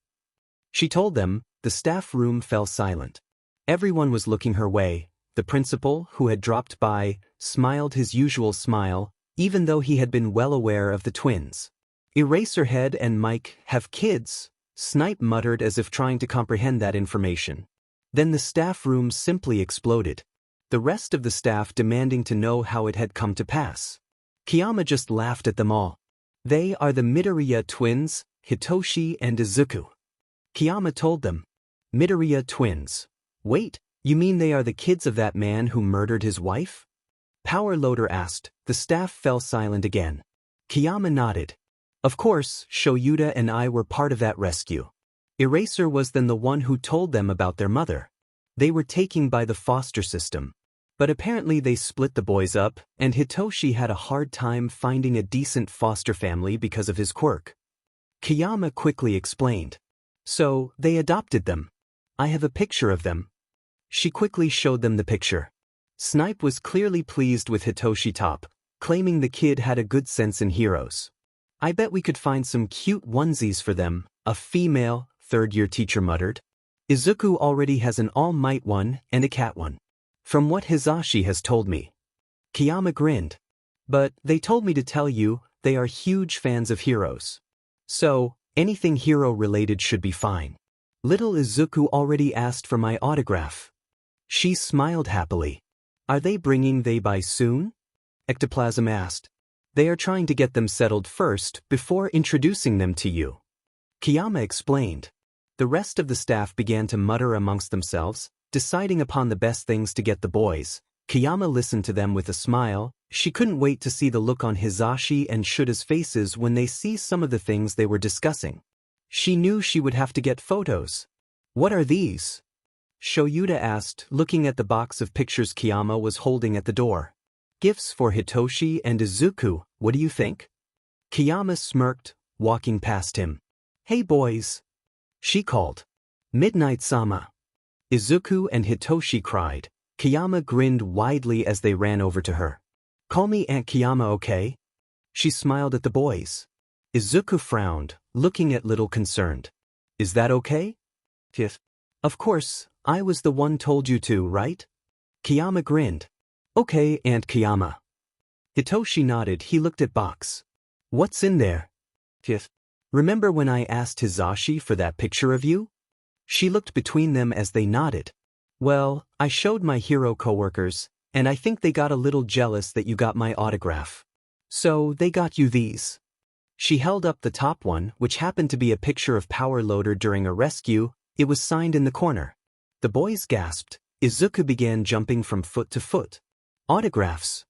Speaker 1: She told them. The staff room fell silent. Everyone was looking her way. The principal, who had dropped by, smiled his usual smile, even though he had been well aware of the twins. Eraserhead and Mike have kids, Snipe muttered as if trying to comprehend that information. Then the staff room simply exploded. The rest of the staff demanding to know how it had come to pass. Kiyama just laughed at them all. They are the Midoriya twins, Hitoshi and Izuku. Kiyama told them. Midoriya twins. Wait, you mean they are the kids of that man who murdered his wife? Power Loader asked. The staff fell silent again. Kiyama nodded. Of course, Shoyuta and I were part of that rescue. Eraser was then the one who told them about their mother. They were taken by the foster system. But apparently they split the boys up, and Hitoshi had a hard time finding a decent foster family because of his quirk. Kiyama quickly explained. So, they adopted them. I have a picture of them. She quickly showed them the picture. Snipe was clearly pleased with Hitoshi top, claiming the kid had a good sense in heroes. I bet we could find some cute onesies for them, a female, third-year teacher muttered. Izuku already has an All Might one and a cat one. From what Hisashi has told me. Kiyama grinned. But they told me to tell you, they are huge fans of heroes. So, anything hero-related should be fine. Little Izuku already asked for my autograph. She smiled happily. Are they bringing they by soon? Ectoplasm asked. They are trying to get them settled first before introducing them to you. Kiyama explained. The rest of the staff began to mutter amongst themselves, deciding upon the best things to get the boys. Kiyama listened to them with a smile. She couldn't wait to see the look on Hisashi and Shuta's faces when they see some of the things they were discussing. She knew she would have to get photos. What are these? Shoyuta asked, looking at the box of pictures Kiyama was holding at the door. Gifts for Hitoshi and Izuku, what do you think? Kiyama smirked, walking past him. Hey boys! She called. Midnight-sama. Izuku and Hitoshi cried. Kiyama grinned widely as they ran over to her. Call me Aunt Kiyama, okay? She smiled at the boys. Izuku frowned, looking at little concerned. Is that okay? Yes. Of course, I was the one told you to, right? Kiyama grinned. Okay, Aunt Kiyama. Hitoshi nodded. He looked at box. What's in there? Yes. Remember when I asked Hisashi for that picture of you? She looked between them as they nodded. Well, I showed my hero coworkers, and I think they got a little jealous that you got my autograph. So they got you these. She held up the top one, which happened to be a picture of Power Loader during a rescue. It was signed in the corner. The boys gasped. Izuku began jumping from foot to foot. Autographs.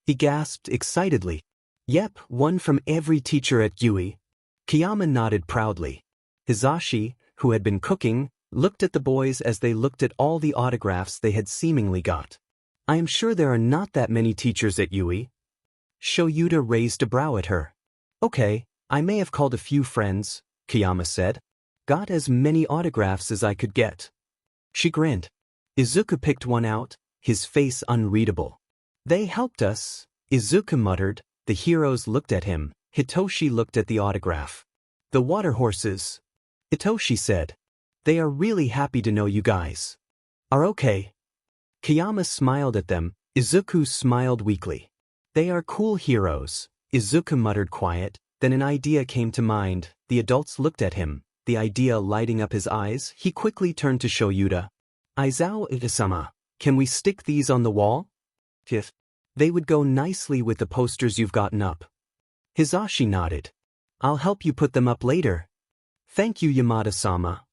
Speaker 1: He gasped excitedly. Yep, one from every teacher at Yui. Kiyama nodded proudly. Hisashi, who had been cooking, looked at the boys as they looked at all the autographs they had seemingly got. I am sure there are not that many teachers at Yui. Shoyuta raised a brow at her. Okay, I may have called a few friends, Kiyama said. Got as many autographs as I could get. She grinned. Izuku picked one out, his face unreadable. They helped us, Izuku muttered. The heroes looked at him. Hitoshi looked at the autograph. The water horses. Hitoshi said. They are really happy to know you guys are okay. Kiyama smiled at them. Izuku smiled weakly. They are cool heroes. Izuku muttered quiet, then an idea came to mind. The adults looked at him, the idea lighting up his eyes. He quickly turned to Shoyuta. Izuku-sama, can we stick these on the wall? Yes. They would go nicely with the posters you've gotten up. Hisashi nodded. I'll help you put them up later. Thank you, Yamada-sama.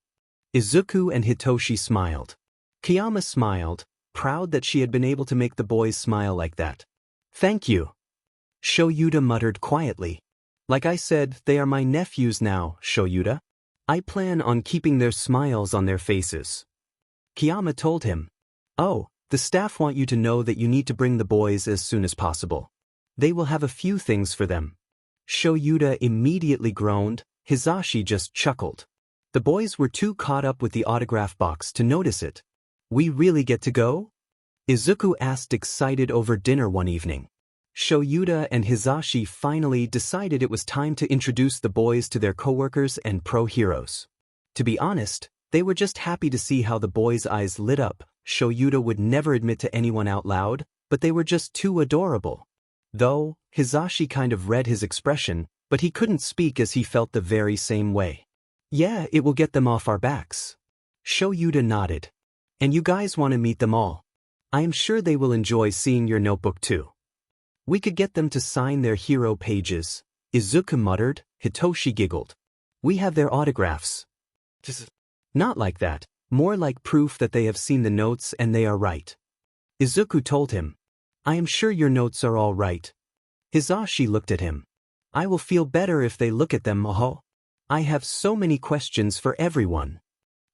Speaker 1: Izuku and Hitoshi smiled. Kiyama smiled, proud that she had been able to make the boys smile like that. Thank you. Shoyuta muttered quietly. Like I said, they are my nephews now, Shoyuta. I plan on keeping their smiles on their faces. Kiyama told him. Oh, the staff want you to know that you need to bring the boys as soon as possible. They will have a few things for them. Shoyuta immediately groaned. Hisashi just chuckled. The boys were too caught up with the autograph box to notice it. We really get to go? Izuku asked, excited over dinner one evening. Shoyuta and Hisashi finally decided it was time to introduce the boys to their coworkers and pro-heroes. To be honest, they were just happy to see how the boys' eyes lit up. Shoyuta would never admit to anyone out loud, but they were just too adorable. Though, Hisashi kind of read his expression, but he couldn't speak as he felt the very same way. Yeah, it will get them off our backs. Shoyuta nodded. And you guys want to meet them all? I am sure they will enjoy seeing your notebook too. We could get them to sign their hero pages, Izuku muttered. Hitoshi giggled. We have their autographs. Not like that, more like proof that they have seen the notes and they are right. Izuku told him. I am sure your notes are all right. Hisashi looked at him. I will feel better if they look at them, oh. I have so many questions for everyone.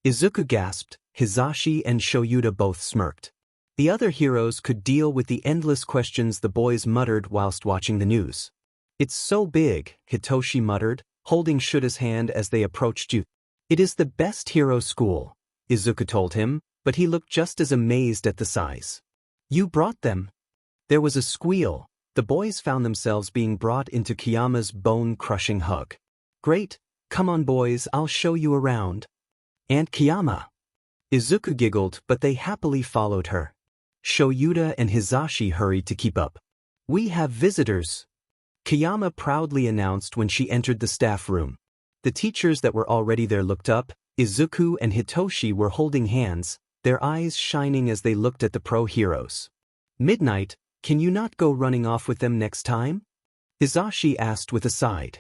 Speaker 1: Izuku gasped. Hisashi and Shoyuta both smirked. The other heroes could deal with the endless questions the boys muttered whilst watching the news. It's so big, Hitoshi muttered, holding Shuta's hand as they approached you. It is the best hero school, Izuku told him, but he looked just as amazed at the size. You brought them? There was a squeal. The boys found themselves being brought into Kiyama's bone-crushing hug. Great, come on boys, I'll show you around. Aunt Kiyama. Izuku giggled, but they happily followed her. Shoyuta and Hisashi hurried to keep up. We have visitors, Kiyama proudly announced when she entered the staff room. The teachers that were already there looked up. Izuku and Hitoshi were holding hands, their eyes shining as they looked at the pro-heroes. Midnight, can you not go running off with them next time? Hisashi asked with a sigh.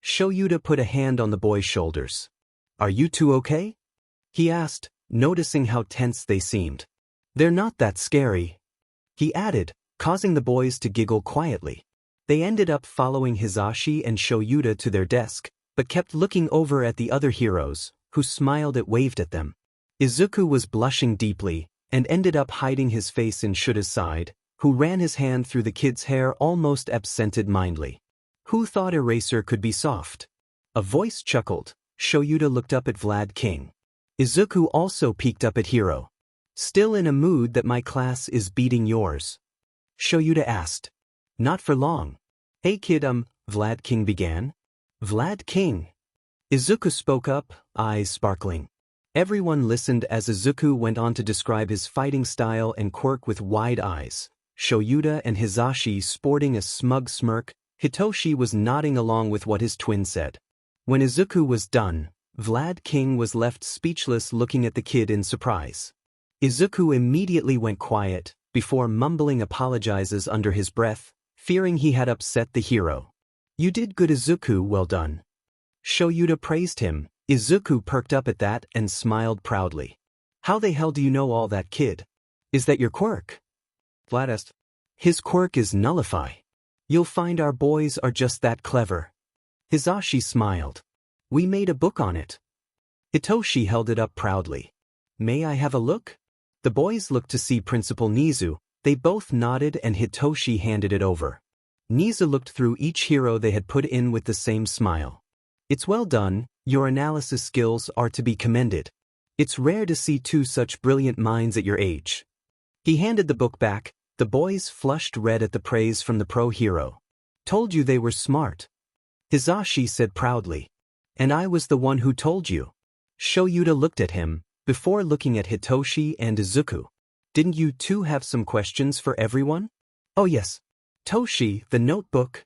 Speaker 1: Shoyuta put a hand on the boy's shoulders. Are you two okay? He asked, noticing how tense they seemed. They're not that scary, he added, causing the boys to giggle quietly. They ended up following Hisashi and Shoyuta to their desk, but kept looking over at the other heroes, who smiled and waved at them. Izuku was blushing deeply, and ended up hiding his face in Shuta's side, who ran his hand through the kid's hair almost absent-mindedly. Who thought Eraser could be soft? A voice chuckled. Shoyuta looked up at Vlad King. Izuku also peeked up at Hiro. Still in a mood that my class is beating yours? Shoyuta asked. Not for long. Hey kid, Vlad King began. Vlad King. Izuku spoke up, eyes sparkling. Everyone listened as Izuku went on to describe his fighting style and quirk with wide eyes. Shoyuta and Hisashi sporting a smug smirk. Hitoshi was nodding along with what his twin said. When Izuku was done, Vlad King was left speechless looking at the kid in surprise. Izuku immediately went quiet, before mumbling apologizes under his breath, fearing he had upset the hero. You did good, Izuku, well done. Shoyuta praised him. Izuku perked up at that and smiled proudly. How the hell do you know all that, kid? Is that your quirk? Vlad asked. His quirk is Nullify. You'll find our boys are just that clever. Hisashi smiled. We made a book on it. Hitoshi held it up proudly. May I have a look? The boys looked to see Principal Nizu. They both nodded and Hitoshi handed it over. Nizu looked through each hero they had put in with the same smile. It's well done, your analysis skills are to be commended. It's rare to see two such brilliant minds at your age. He handed the book back. The boys flushed red at the praise from the pro-hero. Told you they were smart. Hisashi said proudly. And I was the one who told you. Shoyuta looked at him, before looking at Hitoshi and Izuku. Didn't you two have some questions for everyone? Oh yes. Toshi, the notebook.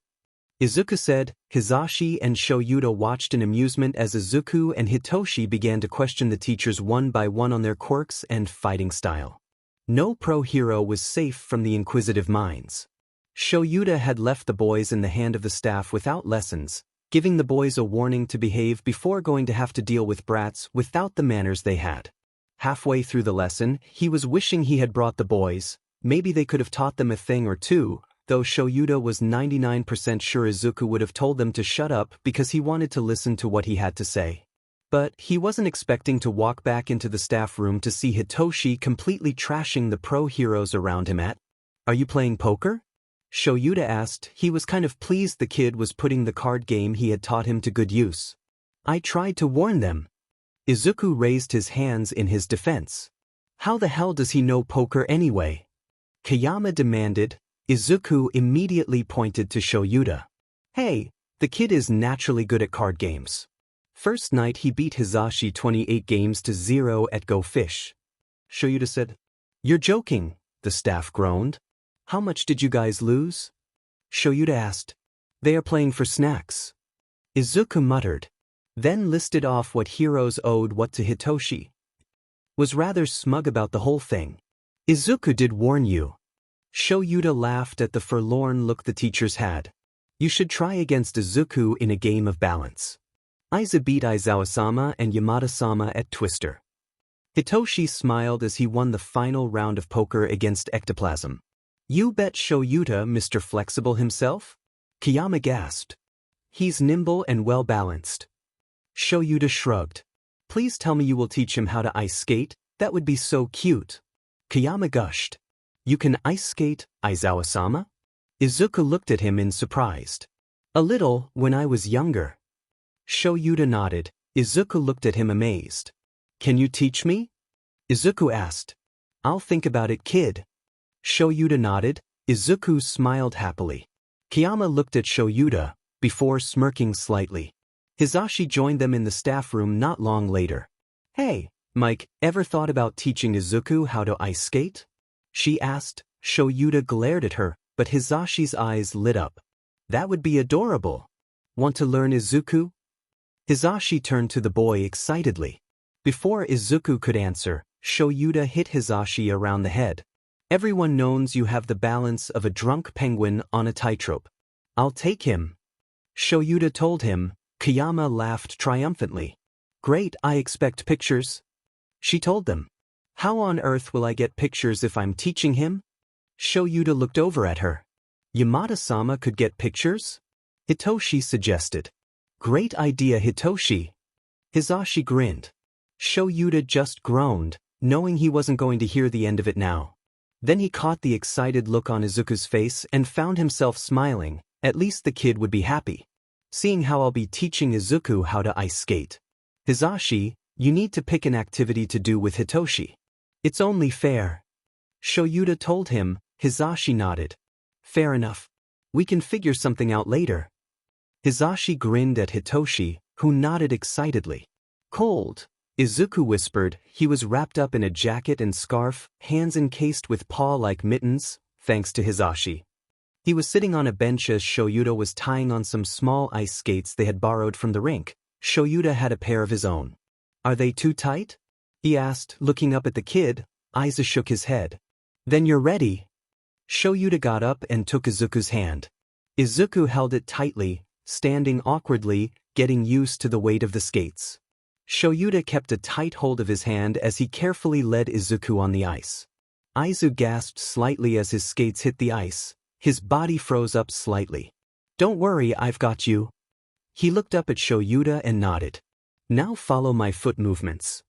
Speaker 1: Izuku said. Hisashi and Shoyuta watched in amusement as Izuku and Hitoshi began to question the teachers one by one on their quirks and fighting style. No pro-hero was safe from the inquisitive minds. Shoyuta had left the boys in the hand of the staff without lessons, giving the boys a warning to behave before going to have to deal with brats without the manners they had. Halfway through the lesson, he was wishing he had brought the boys. Maybe they could have taught them a thing or two, though Shoyuta was 99% sure Izuku would have told them to shut up because he wanted to listen to what he had to say. But he wasn't expecting to walk back into the staff room to see Hitoshi completely trashing the pro-heroes around him. Are you playing poker? Shoyuta asked. He was kind of pleased the kid was putting the card game he had taught him to good use. I tried to warn them. Izuku raised his hands in his defense. How the hell does he know poker anyway? Kayama demanded. Izuku immediately pointed to Shoyuta. Hey, the kid is naturally good at card games. First night he beat Hisashi 28 games to 0 at Go Fish. Shoyuta said. You're joking, the staff groaned. How much did you guys lose? Shoyuta asked. They are playing for snacks. Izuku muttered. Then listed off what heroes owed what to Hitoshi. Was rather smug about the whole thing. Izuku did warn you. Shoyuta laughed at the forlorn look the teachers had. You should try against Izuku in a game of balance. Aiza beat Aizawa-sama and Yamada-sama at Twister. Hitoshi smiled as he won the final round of poker against Ectoplasm. You bet Shoyuta, Mr. Flexible himself? Kayama gasped. He's nimble and well-balanced. Shoyuta shrugged. Please tell me you will teach him how to ice skate, that would be so cute. Kayama gushed. You can ice skate, Aizawa-sama? Izuku looked at him in surprise. A little, when I was younger. Shoyuta nodded. Izuku looked at him amazed. Can you teach me? Izuku asked. I'll think about it, kid. Shoyuta nodded. Izuku smiled happily. Kayama looked at Shoyuta, before smirking slightly. Hisashi joined them in the staff room not long later. Hey, Mike, ever thought about teaching Izuku how to ice skate? She asked. Shoyuta glared at her, but Hisashi's eyes lit up. That would be adorable. Want to learn Izuku? Hisashi turned to the boy excitedly. Before Izuku could answer, Shoyuta hit Hisashi around the head. Everyone knows you have the balance of a drunk penguin on a tightrope. I'll take him. Shoyuta told him. Kayama laughed triumphantly. Great, I expect pictures. She told them. How on earth will I get pictures if I'm teaching him? Shoyuta looked over at her. Yamada-sama could get pictures? Hitoshi suggested. Great idea, Hitoshi. Hisashi grinned. Shoyuta just groaned, knowing he wasn't going to hear the end of it now. Then he caught the excited look on Izuku's face and found himself smiling. At least the kid would be happy. Seeing how I'll be teaching Izuku how to ice skate. Hisashi, you need to pick an activity to do with Hitoshi. It's only fair. Shoyuta told him. Hisashi nodded. Fair enough. We can figure something out later. Hisashi grinned at Hitoshi, who nodded excitedly. Cold, Izuku whispered. He was wrapped up in a jacket and scarf, hands encased with paw-like mittens, thanks to Hisashi. He was sitting on a bench as Shoyuta was tying on some small ice skates they had borrowed from the rink. Shoyuta had a pair of his own. Are they too tight? He asked, looking up at the kid. Aiza shook his head. Then you're ready. Shoyuta got up and took Izuku's hand. Izuku held it tightly, standing awkwardly, getting used to the weight of the skates. Shoyuta kept a tight hold of his hand as he carefully led Izuku on the ice. Aizu gasped slightly as his skates hit the ice. His body froze up slightly. Don't worry, I've got you. He looked up at Shoyuta and nodded. Now follow my foot movements.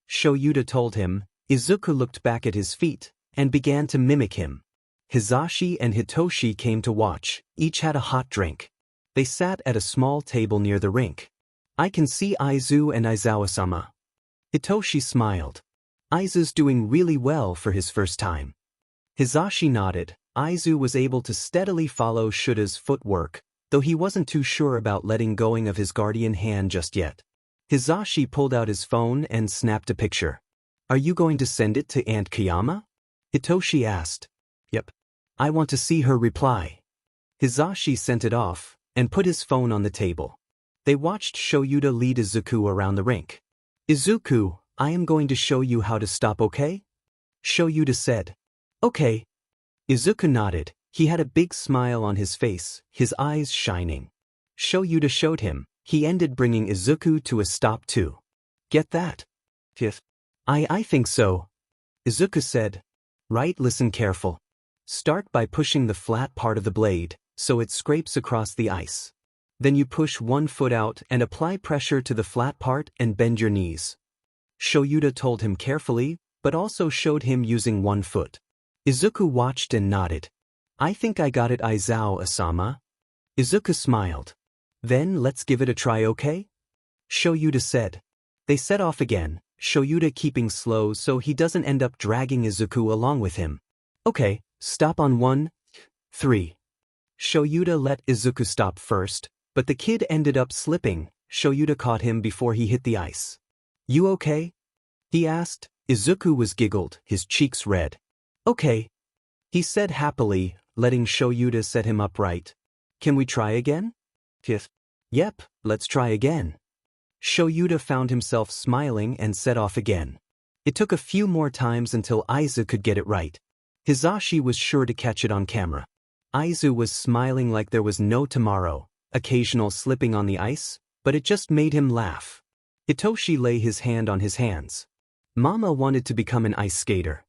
Speaker 1: Shoyuta told him. Izuku looked back at his feet and began to mimic him. Hisashi and Hitoshi came to watch. Each had a hot drink. They sat at a small table near the rink. I can see Aizu and Aizawa-sama. Hitoshi smiled. Aizu's doing really well for his first time. Hisashi nodded. Aizu was able to steadily follow Shuta's footwork, though he wasn't too sure about letting go of his guardian hand just yet. Hisashi pulled out his phone and snapped a picture. Are you going to send it to Aunt Kayama? Hitoshi asked. Yep. I want to see her reply. Hisashi sent it off and put his phone on the table. They watched Shoyuta lead Izuku around the rink. Izuku, I am going to show you how to stop, okay? Shoyuta said. Okay. Izuku nodded. He had a big smile on his face, his eyes shining. Shoyuta showed him. He ended bringing Izuku to a stop too. Get that? Fifth. I think so. Izuku said. Right, listen careful. Start by pushing the flat part of the blade, so it scrapes across the ice. Then you push one foot out and apply pressure to the flat part and bend your knees. Shoyuta told him carefully, but also showed him using one foot. Izuku watched and nodded. I think I got it, Aizawa-sama. Izuku smiled. Then let's give it a try, okay? Shoyuta said. They set off again. Shoyuta keeping slow so he doesn't end up dragging Izuku along with him. Okay, stop on 1, 3. Shoyuta let Izuku stop first, but the kid ended up slipping. Shoyuta caught him before he hit the ice. You okay? He asked. Izuku was giggled, his cheeks red. Okay, he said happily, letting Shoyuta set him upright. Can we try again? Fifth. Yep, let's try again. Shoyuta found himself smiling and set off again. It took a few more times until Aizu could get it right. Hisashi was sure to catch it on camera. Aizu was smiling like there was no tomorrow, occasional slipping on the ice, but it just made him laugh. Hitoshi lay his hand on his hands. Mama wanted to become an ice skater.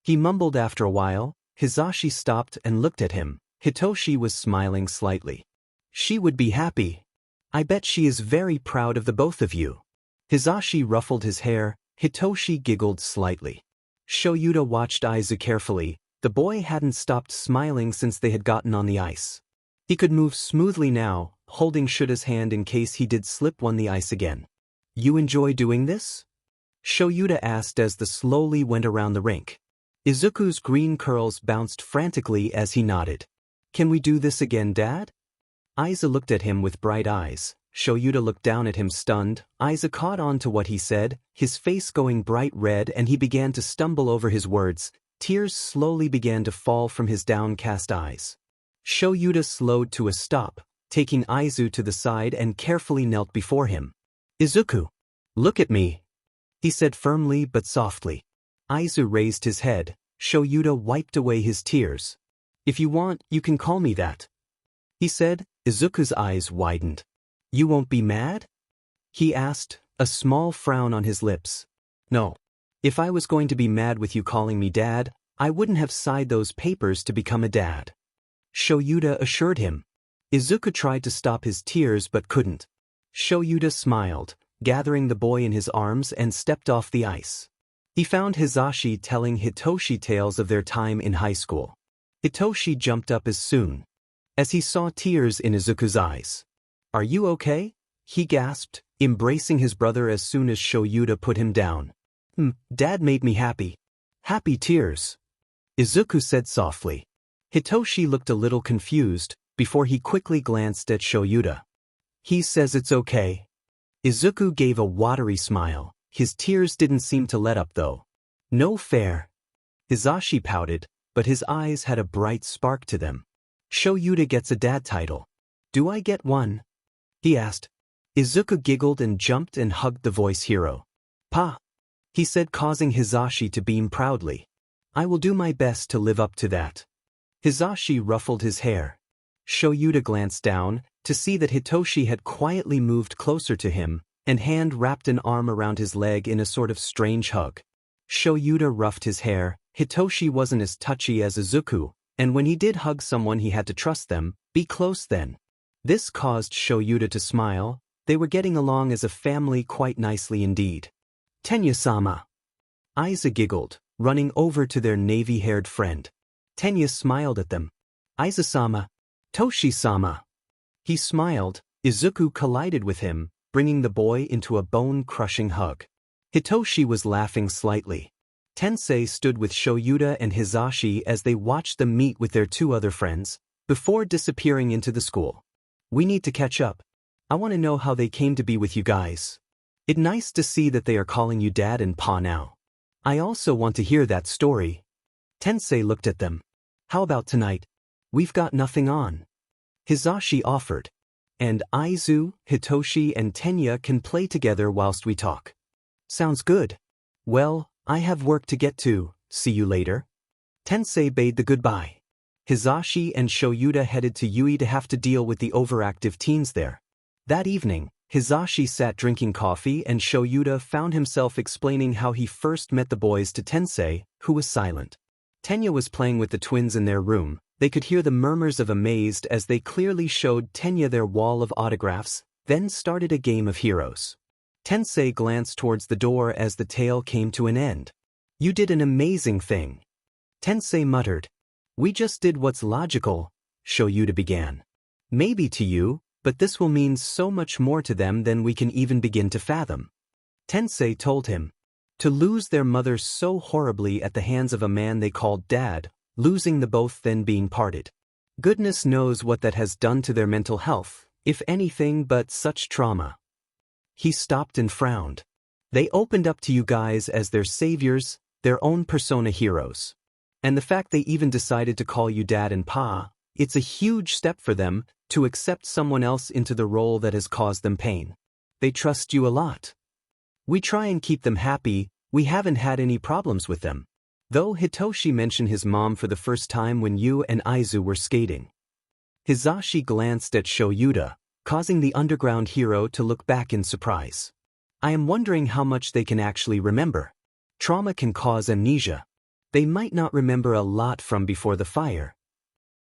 Speaker 1: He mumbled after a while. Hisashi stopped and looked at him. Hitoshi was smiling slightly. She would be happy. I bet she is very proud of the both of you. Hisashi ruffled his hair. Hitoshi giggled slightly. Shoyuta watched Aizu carefully. The boy hadn't stopped smiling since they had gotten on the ice. He could move smoothly now, holding Shuta's hand in case he did slip on the ice again. You enjoy doing this? Shoyuta asked as they slowly went around the rink. Izuku's green curls bounced frantically as he nodded. Can we do this again, Dad? Aizu looked at him with bright eyes. Shoyuta looked down at him stunned. Aizu caught on to what he said, his face going bright red, and he began to stumble over his words. Tears slowly began to fall from his downcast eyes. Shoyuta slowed to a stop, taking Aizu to the side and carefully knelt before him. Izuku, look at me, he said firmly but softly. Aizu raised his head. Shoyuta wiped away his tears. If you want, you can call me that, he said. Izuku's eyes widened. You won't be mad? He asked, a small frown on his lips. No. If I was going to be mad with you calling me Dad, I wouldn't have signed those papers to become a dad, Shoyuta assured him. Izuku tried to stop his tears but couldn't. Shoyuta smiled, gathering the boy in his arms and stepped off the ice. He found Hisashi telling Hitoshi tales of their time in high school. Hitoshi jumped up as soon as he saw tears in Izuku's eyes. Are you okay? He gasped, embracing his brother as soon as Shoyuta put him down. Dad made me happy. Happy tears, Izuku said softly. Hitoshi looked a little confused before he quickly glanced at Shoyuta. He says it's okay. Izuku gave a watery smile. His tears didn't seem to let up though. No fair. Hisashi pouted, but his eyes had a bright spark to them. Shoyuta gets a dad title. Do I get one? He asked. Izuku giggled and jumped and hugged the voice hero. Pa, he said, causing Hisashi to beam proudly. I will do my best to live up to that. Hisashi ruffled his hair. Shoyuta glanced down to see that Hitoshi had quietly moved closer to him and hand wrapped an arm around his leg in a sort of strange hug. Shoyuta roughed his hair. Hitoshi wasn't as touchy as Izuku, and when he did hug someone he had to trust them. Be close then. This caused Shoyuta to smile. They were getting along as a family quite nicely indeed. Tenya-sama. Aizu giggled, running over to their navy-haired friend. Tenya smiled at them. Aizu-sama. Toshi-sama. He smiled. Izuku collided with him, bringing the boy into a bone-crushing hug. Hitoshi was laughing slightly. Tensei stood with Shoyuta and Hisashi as they watched them meet with their two other friends, before disappearing into the school. We need to catch up. I want to know how they came to be with you guys. It's nice to see that they are calling you Dad and Pa now. I also want to hear that story. Tensei looked at them. How about tonight? We've got nothing on. Hisashi offered. And Aizu, Hitoshi and Tenya can play together whilst we talk. Sounds good. Well, I have work to get to. See you later. Tensei bade the goodbye. Hisashi and Shoyuta headed to Yui to have to deal with the overactive teens there. That evening, Hisashi sat drinking coffee and Shoyuta found himself explaining how he first met the boys to Tensei, who was silent. Tenya was playing with the twins in their room. They could hear the murmurs of amazed as they clearly showed Tenya their wall of autographs, then started a game of heroes. Tensei glanced towards the door as the tale came to an end. You did an amazing thing. Tensei muttered. We just did what's logical, Shoyuta began. Maybe to you, but this will mean so much more to them than we can even begin to fathom. Tensei told him. To lose their mother so horribly at the hands of a man they called Dad, losing the both then being parted. Goodness knows what that has done to their mental health, if anything but such trauma. He stopped and frowned. They opened up to you guys as their saviors, their own persona heroes. And the fact they even decided to call you Dad and Pa, it's a huge step for them to accept someone else into the role that has caused them pain. They trust you a lot. We try and keep them happy, we haven't had any problems with them. Though Hitoshi mentioned his mom for the first time when you and Izu were skating. Hizashi glanced at Shoyuta, causing the underground hero to look back in surprise. I am wondering how much they can actually remember. Trauma can cause amnesia. They might not remember a lot from before the fire.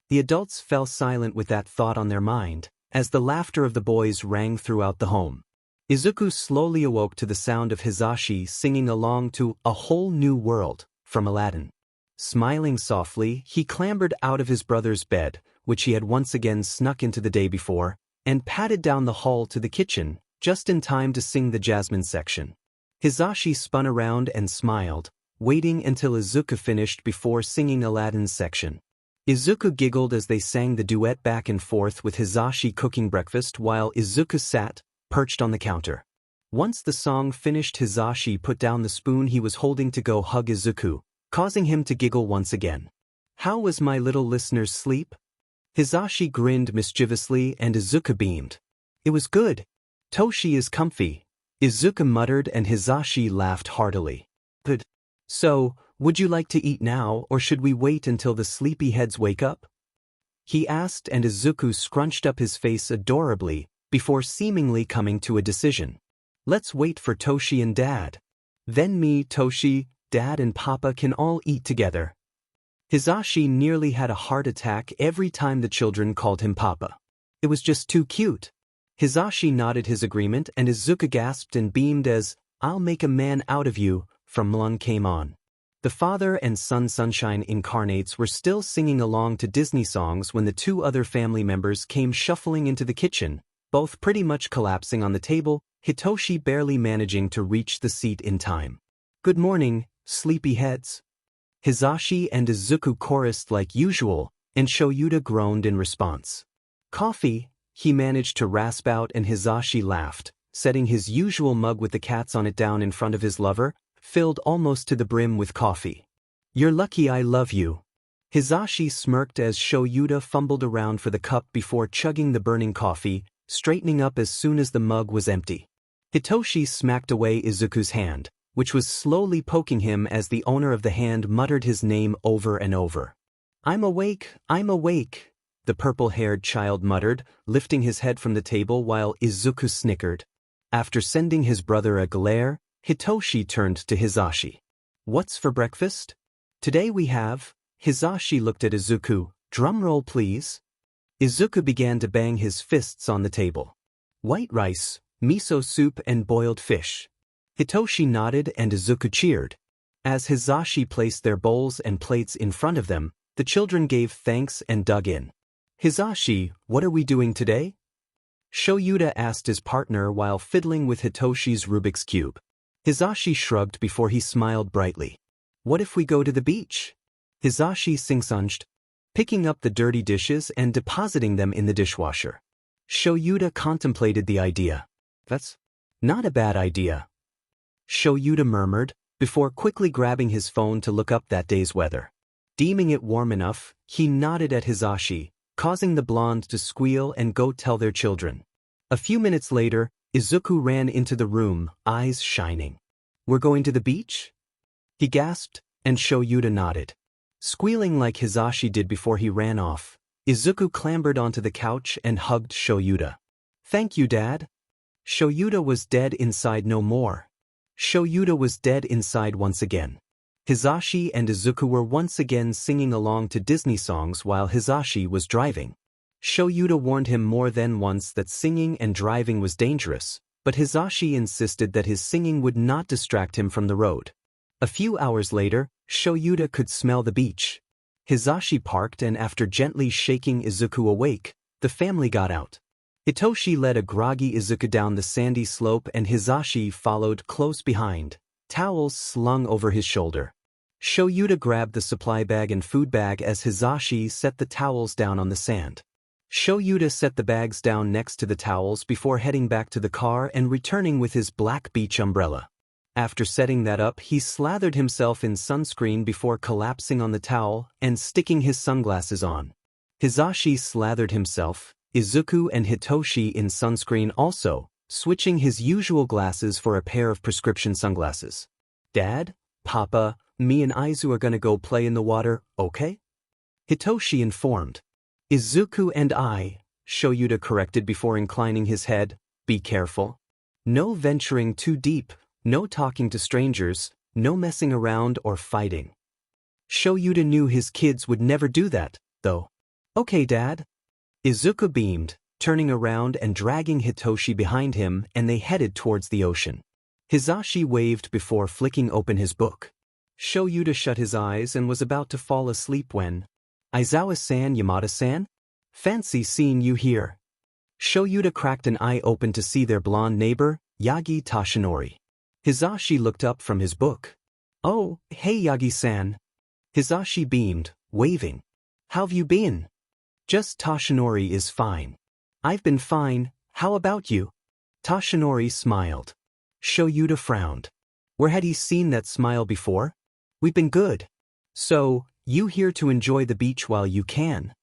Speaker 1: The adults fell silent with that thought on their mind, as the laughter of the boys rang throughout the home. Izuku slowly awoke to the sound of Hizashi singing along to A Whole New World from Aladdin. Smiling softly, he clambered out of his brother's bed, which he had once again snuck into the day before, and padded down the hall to the kitchen, just in time to sing the Jasmine section. Hizashi spun around and smiled, waiting until Izuku finished before singing Aladdin's section. Izuku giggled as they sang the duet back and forth with Hizashi cooking breakfast while Izuku sat, perched on the counter. Once the song finished, Hizashi put down the spoon he was holding to go hug Izuku, causing him to giggle once again. How was my little listener's sleep? Hizashi grinned mischievously and Izuku beamed. It was good. Toshi is comfy. Izuku muttered and Hizashi laughed heartily. Good. So, would you like to eat now or should we wait until the sleepyheads wake up? He asked and Izuku scrunched up his face adorably, before seemingly coming to a decision. Let's wait for Toshi and Dad. Then me, Toshi, Dad and Papa can all eat together. Hizashi nearly had a heart attack every time the children called him Papa. It was just too cute. Hizashi nodded his agreement and Izuku gasped and beamed as I'll make a man out of you from Lung came on. The father and son Sunshine incarnates were still singing along to Disney songs when the two other family members came shuffling into the kitchen, both pretty much collapsing on the table, Hitoshi barely managing to reach the seat in time. Good morning, sleepyheads. Hizashi and Izuku chorused like usual, and Shoyuta groaned in response. Coffee, he managed to rasp out and Hizashi laughed, setting his usual mug with the cats on it down in front of his lover, filled almost to the brim with coffee. You're lucky I love you. Hizashi smirked as Shoyuta fumbled around for the cup before chugging the burning coffee, straightening up as soon as the mug was empty. Hitoshi smacked away Izuku's hand, which was slowly poking him as the owner of the hand muttered his name over and over. I'm awake, the purple-haired child muttered, lifting his head from the table while Izuku snickered. After sending his brother a glare, Hitoshi turned to Hizashi. What's for breakfast? Today we have, Hizashi looked at Izuku, drumroll please. Izuku began to bang his fists on the table. White rice, miso soup and boiled fish. Hitoshi nodded and Izuku cheered. As Hizashi placed their bowls and plates in front of them, the children gave thanks and dug in. Hizashi, what are we doing today? Shoyuta asked his partner while fiddling with Hitoshi's Rubik's Cube. Hizashi shrugged before he smiled brightly. What if we go to the beach? Hizashi sing-songed, picking up the dirty dishes and depositing them in the dishwasher. Shoyuta contemplated the idea. That's not a bad idea. Shoyuta murmured, before quickly grabbing his phone to look up that day's weather. Deeming it warm enough, he nodded at Hizashi, causing the blonde to squeal and go tell their children. A few minutes later, Izuku ran into the room, eyes shining. We're going to the beach? He gasped, and Shoyuta nodded. Squealing like Hizashi did before he ran off, Izuku clambered onto the couch and hugged Shoyuta. Thank you, Dad. Shoyuta was dead inside no more. Shoyuta was dead inside once again. Hizashi and Izuku were once again singing along to Disney songs while Hizashi was driving. Shoyuta warned him more than once that singing and driving was dangerous, but Hizashi insisted that his singing would not distract him from the road. A few hours later, Shoyuta could smell the beach. Hizashi parked and after gently shaking Izuku awake, the family got out. Hitoshi led a groggy Izuku down the sandy slope and Hisashi followed close behind, towels slung over his shoulder. Shoyuta grabbed the supply bag and food bag as Hisashi set the towels down on the sand. Shoyuta set the bags down next to the towels before heading back to the car and returning with his black beach umbrella. After setting that up, he slathered himself in sunscreen before collapsing on the towel and sticking his sunglasses on. Hisashi slathered himself, Izuku and Hitoshi in sunscreen also, switching his usual glasses for a pair of prescription sunglasses. "Dad, Papa, me and Izu are gonna go play in the water, okay?" Hitoshi informed. "Izuku and I," Shoyuta corrected before inclining his head, "be careful. No venturing too deep, no talking to strangers, no messing around or fighting." Shoyuta knew his kids would never do that, though. "Okay, Dad." Izuku beamed, turning around and dragging Hitoshi behind him, and they headed towards the ocean. Hisashi waved before flicking open his book. Shoyuta shut his eyes and was about to fall asleep when, "Aizawa-san, Yamada-san? Fancy seeing you here." Shoyuta cracked an eye open to see their blonde neighbor, Yagi Tashinori. Hisashi looked up from his book. "Oh, hey Yagi-san." Hisashi beamed, waving. "How've you been?" "Just Tashinori is fine." "I've been fine, how about you?" Tashinori smiled. Shoyuta frowned. Where had he seen that smile before? "We've been good." "So, you here to enjoy the beach while you can?"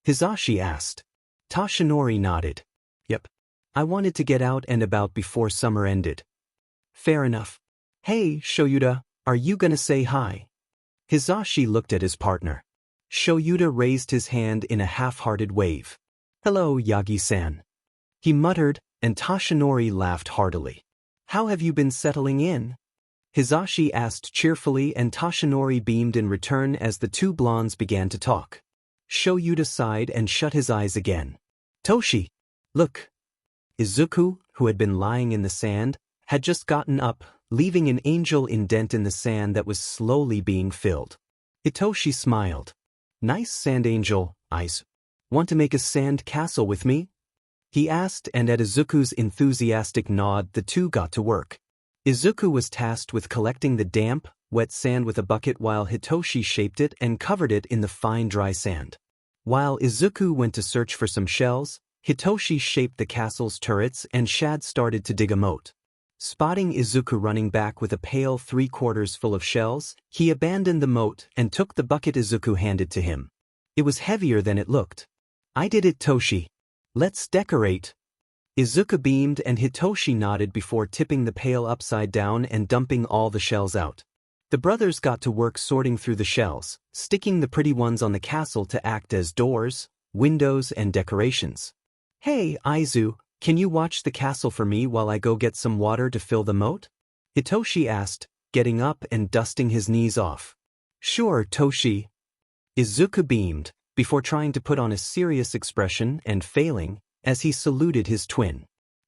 Speaker 1: Hisashi asked. Tashinori nodded. "Yep. I wanted to get out and about before summer ended." "Fair enough. Hey, Shoyuta, are you gonna say hi?" Hisashi looked at his partner. Shoyuta raised his hand in a half-hearted wave. "Hello, Yagi-san." He muttered, and Tashinori laughed heartily. "How have you been settling in?" Hisashi asked cheerfully, and Tashinori beamed in return as the two blondes began to talk. Shoyuta sighed and shut his eyes again. "Toshi, look." Izuku, who had been lying in the sand, had just gotten up, leaving an angel indent in the sand that was slowly being filled. Hitoshi smiled. "Nice sand angel, Izu. Want to make a sand castle with me?" he asked, and at Izuku's enthusiastic nod the two got to work. Izuku was tasked with collecting the damp, wet sand with a bucket while Hitoshi shaped it and covered it in the fine dry sand. While Izuku went to search for some shells, Hitoshi shaped the castle's turrets and Shad started to dig a moat. Spotting Izuku running back with a pail 3/4 full of shells, he abandoned the moat and took the bucket Izuku handed to him. It was heavier than it looked. "I did it, Toshi. Let's decorate." Izuku beamed and Hitoshi nodded before tipping the pail upside down and dumping all the shells out. The brothers got to work sorting through the shells, sticking the pretty ones on the castle to act as doors, windows, and decorations. "Hey, Izu, can you watch the castle for me while I go get some water to fill the moat?" Hitoshi asked, getting up and dusting his knees off. "Sure, Toshi." Izuku beamed, before trying to put on a serious expression and failing, as he saluted his twin.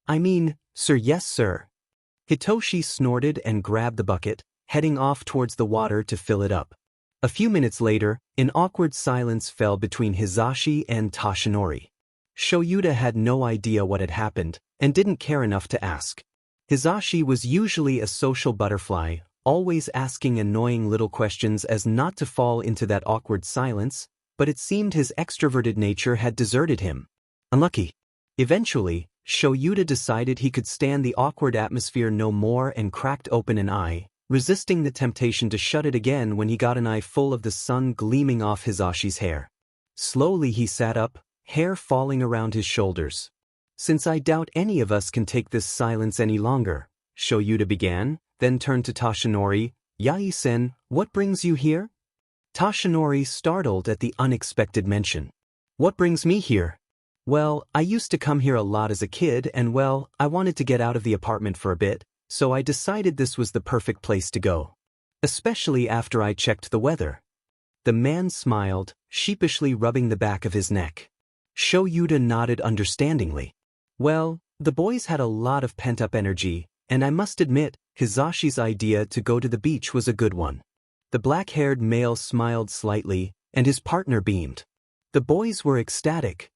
Speaker 1: "I mean, sir, yes sir." Hitoshi snorted and grabbed the bucket, heading off towards the water to fill it up. A few minutes later, an awkward silence fell between Hisashi and Tashinori. Shoyuta had no idea what had happened, and didn't care enough to ask. Hisashi was usually a social butterfly, always asking annoying little questions as not to fall into that awkward silence, but it seemed his extroverted nature had deserted him. Unlucky. Eventually, Shoyuta decided he could stand the awkward atmosphere no more and cracked open an eye, resisting the temptation to shut it again when he got an eye full of the sun gleaming off Hisashi's hair. Slowly he sat up, hair falling around his shoulders. "Since I doubt any of us can take this silence any longer," Shoyuta began, then turned to Tashinori. "Yai-sen, what brings you here?" Tashinori startled at the unexpected mention. "What brings me here?" "Well, I used to come here a lot as a kid and well, I wanted to get out of the apartment for a bit, so I decided this was the perfect place to go. Especially after I checked the weather." The man smiled, sheepishly rubbing the back of his neck. Shoyuta nodded understandingly. "Well, the boys had a lot of pent-up energy, and I must admit, Hisashi's idea to go to the beach was a good one." The black-haired male smiled slightly, and his partner beamed. The boys were ecstatic.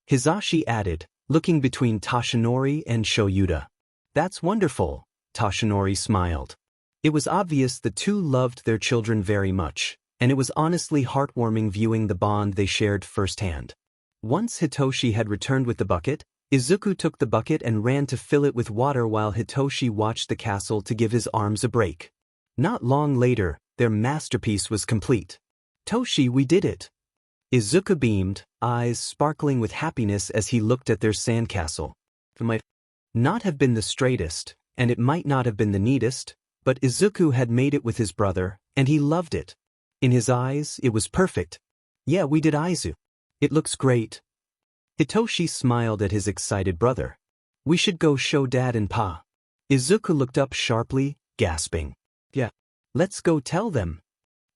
Speaker 1: Hisashi added, looking between Toshinori and Shoyuta. That's wonderful, Toshinori smiled. It was obvious the two loved their children very much, and it was honestly heartwarming viewing the bond they shared firsthand. Once Hitoshi had returned with the bucket, Izuku took the bucket and ran to fill it with water while Hitoshi watched the castle to give his arms a break. Not long later, their masterpiece was complete. "Toshi, we did it!" Izuku beamed, eyes sparkling with happiness as he looked at their sandcastle. It might not have been the straightest, and it might not have been the neatest, but Izuku had made it with his brother, and he loved it. In his eyes, it was perfect. "Yeah, we did, Izu. It looks great." Hitoshi smiled at his excited brother. "We should go show Dad and Pa." Izuku looked up sharply, gasping. "Yeah, let's go tell them."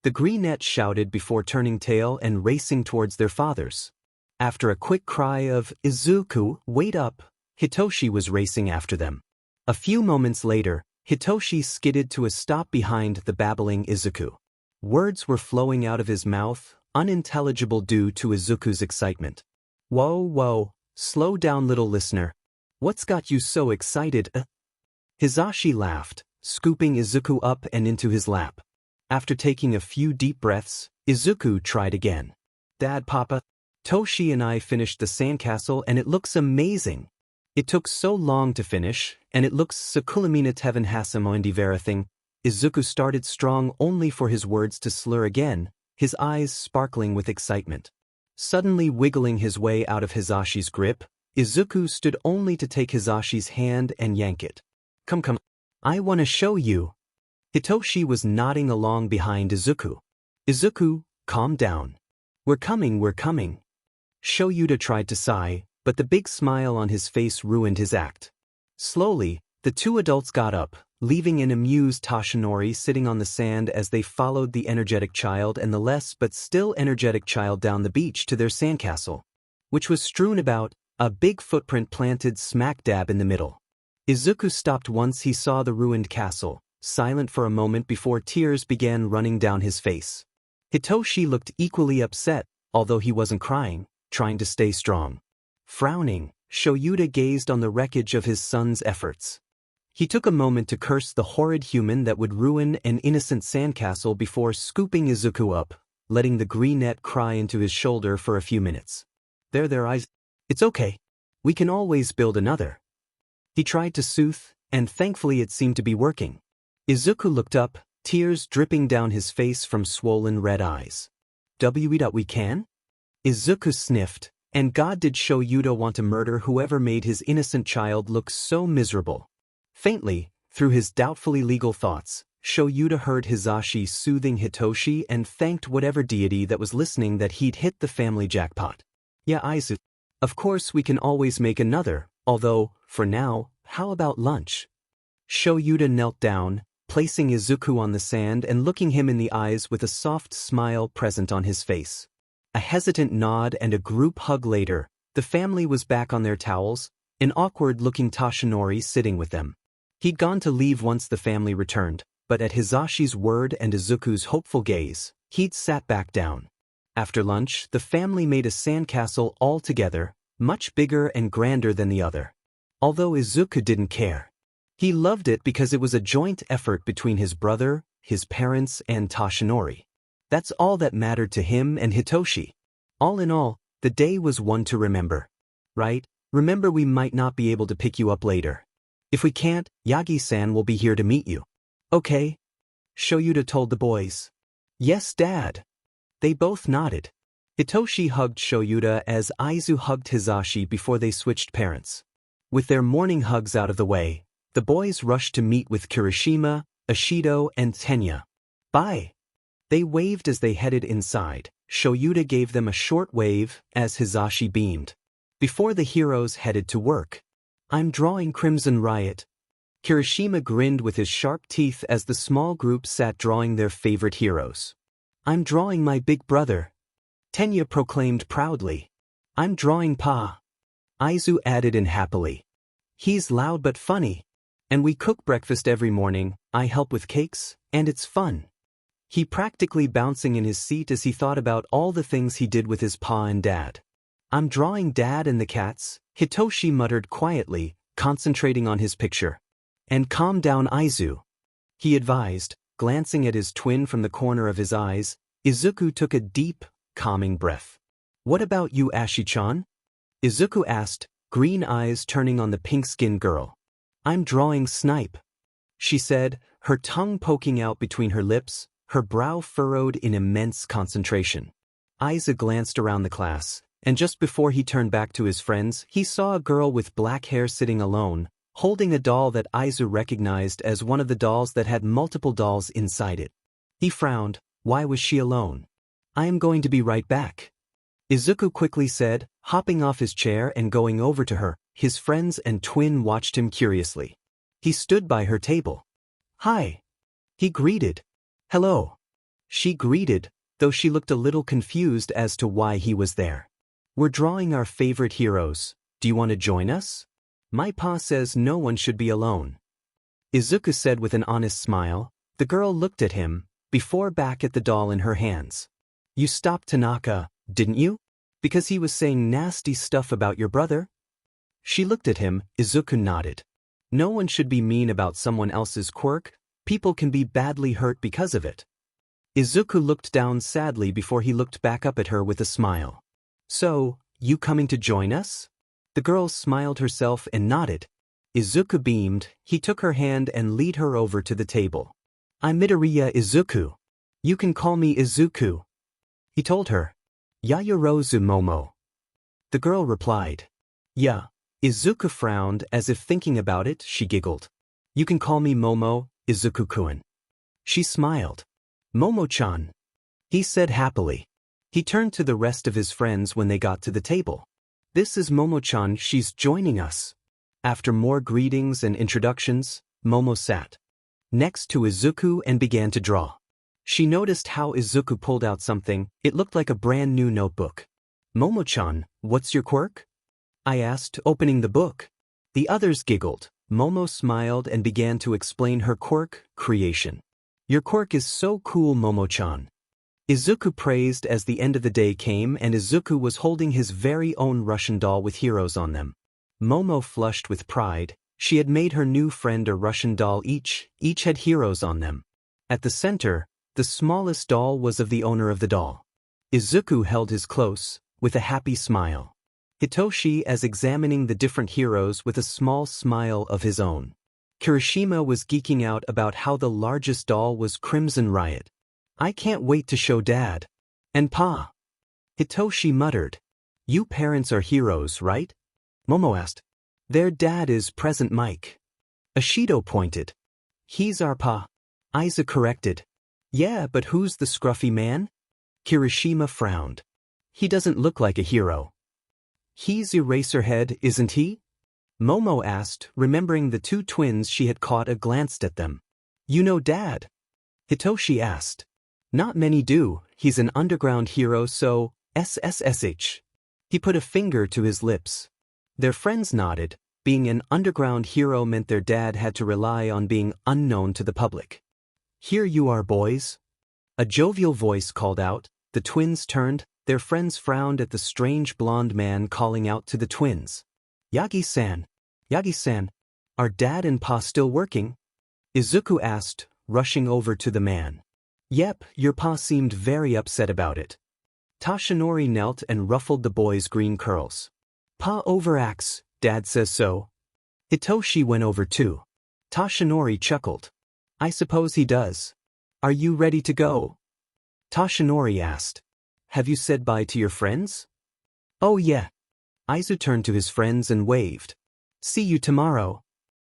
Speaker 1: The greenette shouted before turning tail and racing towards their fathers. After a quick cry of, "Izuku, wait up," Hitoshi was racing after them. A few moments later, Hitoshi skidded to a stop behind the babbling Izuku. Words were flowing out of his mouth, unintelligible due to Izuku's excitement. Whoa, slow down, little listener. What's got you so excited? Hisashi laughed, scooping Izuku up and into his lap. After taking a few deep breaths, Izuku tried again. "Dad, Papa, Toshi and I finished the sandcastle and it looks amazing. It took so long to finish, and it looks sukulamina teven hasamo verithing." Izuku started strong only for his words to slur again, his eyes sparkling with excitement. Suddenly wiggling his way out of Hisashi's grip, Izuku stood only to take Hisashi's hand and yank it. Come, I want to show you." Hitoshi was nodding along behind Izuku. "Izuku, calm down. We're coming. Shoyuta tried to sigh, but the big smile on his face ruined his act. Slowly, the two adults got up, leaving an amused Toshinori sitting on the sand as they followed the energetic child and the less but still energetic child down the beach to their sandcastle, which was strewn about, a big footprint planted smack dab in the middle. Izuku stopped once he saw the ruined castle, silent for a moment before tears began running down his face. Hitoshi looked equally upset, although he wasn't crying, trying to stay strong. Frowning, Shoyuta gazed on the wreckage of his son's efforts. He took a moment to curse the horrid human that would ruin an innocent sandcastle before scooping Izuku up, letting the greenette cry into his shoulder for a few minutes. There, eyes. It's okay. We can always build another." He tried to soothe, and thankfully it seemed to be working. Izuku looked up, tears dripping down his face from swollen red eyes. We can?" Izuku sniffed, and God, did Shoyuta want to murder whoever made his innocent child look so miserable. Faintly, through his doubtfully legal thoughts, Shoyuta heard Hisashi soothing Hitoshi and thanked whatever deity that was listening that he'd hit the family jackpot. "Yeah, Izu. Of course we can always make another, although, for now, how about lunch?" Shoyuta knelt down, placing Izuku on the sand and looking him in the eyes with a soft smile present on his face. A hesitant nod and a group hug later, the family was back on their towels, an awkward-looking Toshinori sitting with them. He'd gone to leave once the family returned, but at Hisashi's word and Izuku's hopeful gaze, he'd sat back down. After lunch, the family made a sandcastle all together, much bigger and grander than the other. Although Izuku didn't care. He loved it because it was a joint effort between his brother, his parents, and Toshinori. That's all that mattered to him and Hitoshi. All in all, the day was one to remember. Right? Remember, we might not be able to pick you up later. If we can't, Yagi-san will be here to meet you. Okay? Shoyuta told the boys. Yes, Dad. They both nodded. Hitoshi hugged Shoyuta as Izu hugged Hisashi before they switched parents. With their morning hugs out of the way, the boys rushed to meet with Kirishima, Ashido, and Tenya. Bye. They waved as they headed inside. Shoyuta gave them a short wave as Hisashi beamed. Before the heroes headed to work. I'm drawing Crimson Riot. Kirishima grinned with his sharp teeth as the small group sat drawing their favorite heroes. I'm drawing my big brother. Tenya proclaimed proudly. I'm drawing Pa. Izu added in happily. He's loud but funny. And we cook breakfast every morning, I help with cakes, and it's fun. He practically bouncing in his seat as he thought about all the things he did with his Pa and Dad. I'm drawing Dad and the cats, Hitoshi muttered quietly, concentrating on his picture. And calm down, Izu, he advised, glancing at his twin from the corner of his eyes. Izuku took a deep, calming breath. What about you, Ashi-chan? Izuku asked, green eyes turning on the pink-skinned girl. I'm drawing Snipe, she said, her tongue poking out between her lips, her brow furrowed in immense concentration. Izu glanced around the class, and just before he turned back to his friends, he saw a girl with black hair sitting alone, holding a doll that Izu recognized as one of the dolls that had multiple dolls inside it. He frowned. Why was she alone? I am going to be right back, Izuku quickly said, hopping off his chair and going over to her. His friends and twin watched him curiously. He stood by her table. Hi, he greeted. Hello, she greeted, though she looked a little confused as to why he was there. We're drawing our favorite heroes. Do you want to join us? My pa says no one should be alone, Izuku said with an honest smile. The girl looked at him, before back at the doll in her hands. You stopped Tanaka, didn't you? Because he was saying nasty stuff about your brother? She looked at him. Izuku nodded. No one should be mean about someone else's quirk. People can be badly hurt because of it. Izuku looked down sadly before he looked back up at her with a smile. So, you coming to join us? The girl smiled herself and nodded. Izuku beamed. He took her hand and led her over to the table. I'm Midoriya Izuku. You can call me Izuku, he told her. Yayorozu Momo, the girl replied. Yeah. Izuku frowned as if thinking about it. She giggled. You can call me Momo, Izuku-kun. She smiled. Momo-chan, he said happily. He turned to the rest of his friends when they got to the table. This is Momo-chan, she's joining us. After more greetings and introductions, Momo sat next to Izuku and began to draw. She noticed how Izuku pulled out something. It looked like a brand new notebook. Momo-chan, what's your quirk? I asked, opening the book. The others giggled. Momo smiled and began to explain her quirk creation. Your quirk is so cool, Momo-chan, Izuku praised as the end of the day came and Izuku was holding his very own Russian doll with heroes on them. Momo flushed with pride. She had made her new friend a Russian doll each had heroes on them. At the center, the smallest doll was of the owner of the doll. Izuku held his close, with a happy smile. Hitoshi as examining the different heroes with a small smile of his own. Kirishima was geeking out about how the largest doll was Crimson Riot. I can't wait to show Dad and Pa, Hitoshi muttered. You parents are heroes, right? Momo asked. Their dad is Present Mike, Ashido pointed. He's our Pa, Izu corrected. Yeah, but who's the scruffy man? Kirishima frowned. He doesn't look like a hero. He's Eraserhead, isn't he? Momo asked, remembering the two twins she had caught. Glanced at them. You know Dad? Hitoshi asked. Not many do. He's an underground hero, so SSSH. He put a finger to his lips. Their friends nodded. Being an underground hero meant their dad had to rely on being unknown to the public. Here you are, boys, a jovial voice called out. The twins turned. Their friends frowned at the strange blonde man calling out to the twins. Yagi-san, are Dad and Pa still working? Izuku asked, rushing over to the man. Yep, your Pa seemed very upset about it. Tashinori knelt and ruffled the boy's green curls. Pa overacts, Dad says so. Hitoshi went over too. Tashinori chuckled. I suppose he does. Are you ready to go? Tashinori asked. Have you said bye to your friends? Oh yeah. Izu turned to his friends and waved. See you tomorrow,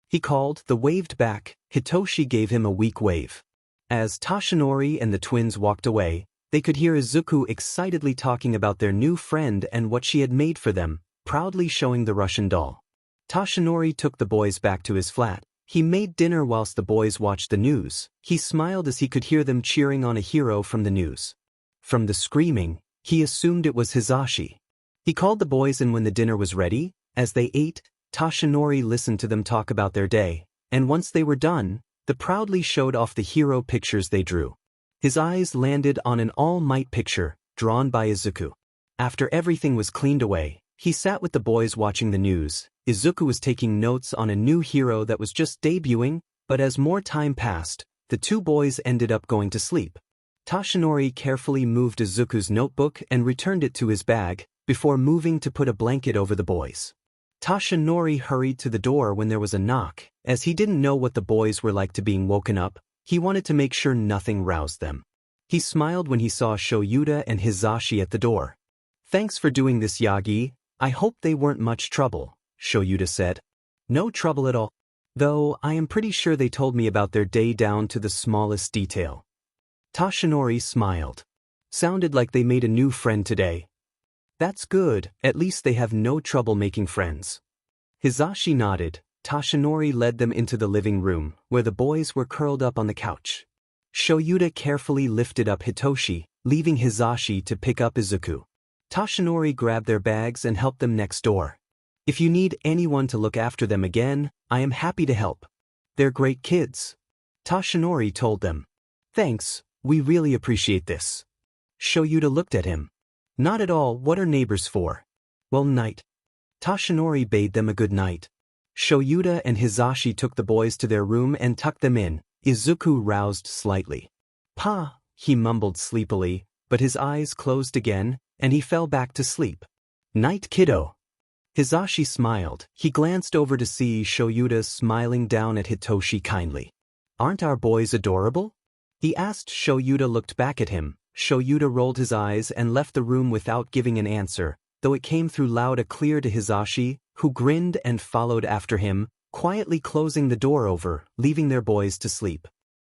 Speaker 1: he called. The waved back. Hitoshi gave him a weak wave. As Tashinori and the twins walked away, they could hear Izuku excitedly talking about their new friend and what she had made for them, proudly showing the Russian doll. Tashinori took the boys back to his flat. He made dinner whilst the boys watched the news. He smiled as he could hear them cheering on a hero from the news. From the screaming, he assumed it was Hisashi. He called the boys in when the dinner was ready. As they ate, Tashinori listened to them talk about their day, and once they were done, they proudly showed off the hero pictures they drew. His eyes landed on an All Might picture, drawn by Izuku. After everything was cleaned away, he sat with the boys watching the news. Izuku was taking notes on a new hero that was just debuting, but as more time passed, the two boys ended up going to sleep. Toshinori carefully moved Izuku's notebook and returned it to his bag, before moving to put a blanket over the boys. Toshinori hurried to the door when there was a knock. As he didn't know what the boys were like to being woken up, he wanted to make sure nothing roused them. He smiled when he saw Shoyuta and Hizashi at the door. "Thanks for doing this, Yagi. I hope they weren't much trouble," Shoyuta said. "No trouble at all. Though I am pretty sure they told me about their day down to the smallest detail." Toshinori smiled. "Sounded like they made a new friend today." "That's good, at least they have no trouble making friends." Hizashi nodded. Toshinori led them into the living room, where the boys were curled up on the couch. Shoyuta carefully lifted up Hitoshi, leaving Hizashi to pick up Izuku. Toshinori grabbed their bags and helped them next door. "If you need anyone to look after them again, I am happy to help. They're great kids," Toshinori told them. "Thanks, we really appreciate this." Shoyuta looked at him. "Not at all, what are neighbors for?" "Well, night." Toshinori bade them a good night. Shoyuta and Hizashi took the boys to their room and tucked them in. Izuku roused slightly. "Pa," he mumbled sleepily, but his eyes closed again, and he fell back to sleep. "Night, kiddo." Hizashi smiled. He glanced over to see Shoyuta smiling down at Hitoshi kindly. "Aren't our boys adorable?" he asked. Shoyuta looked back at him. Shoyuta rolled his eyes and left the room without giving an answer, though it came through loud and clear to Hizashi, who grinned and followed after him, quietly closing the door over, leaving their boys to sleep.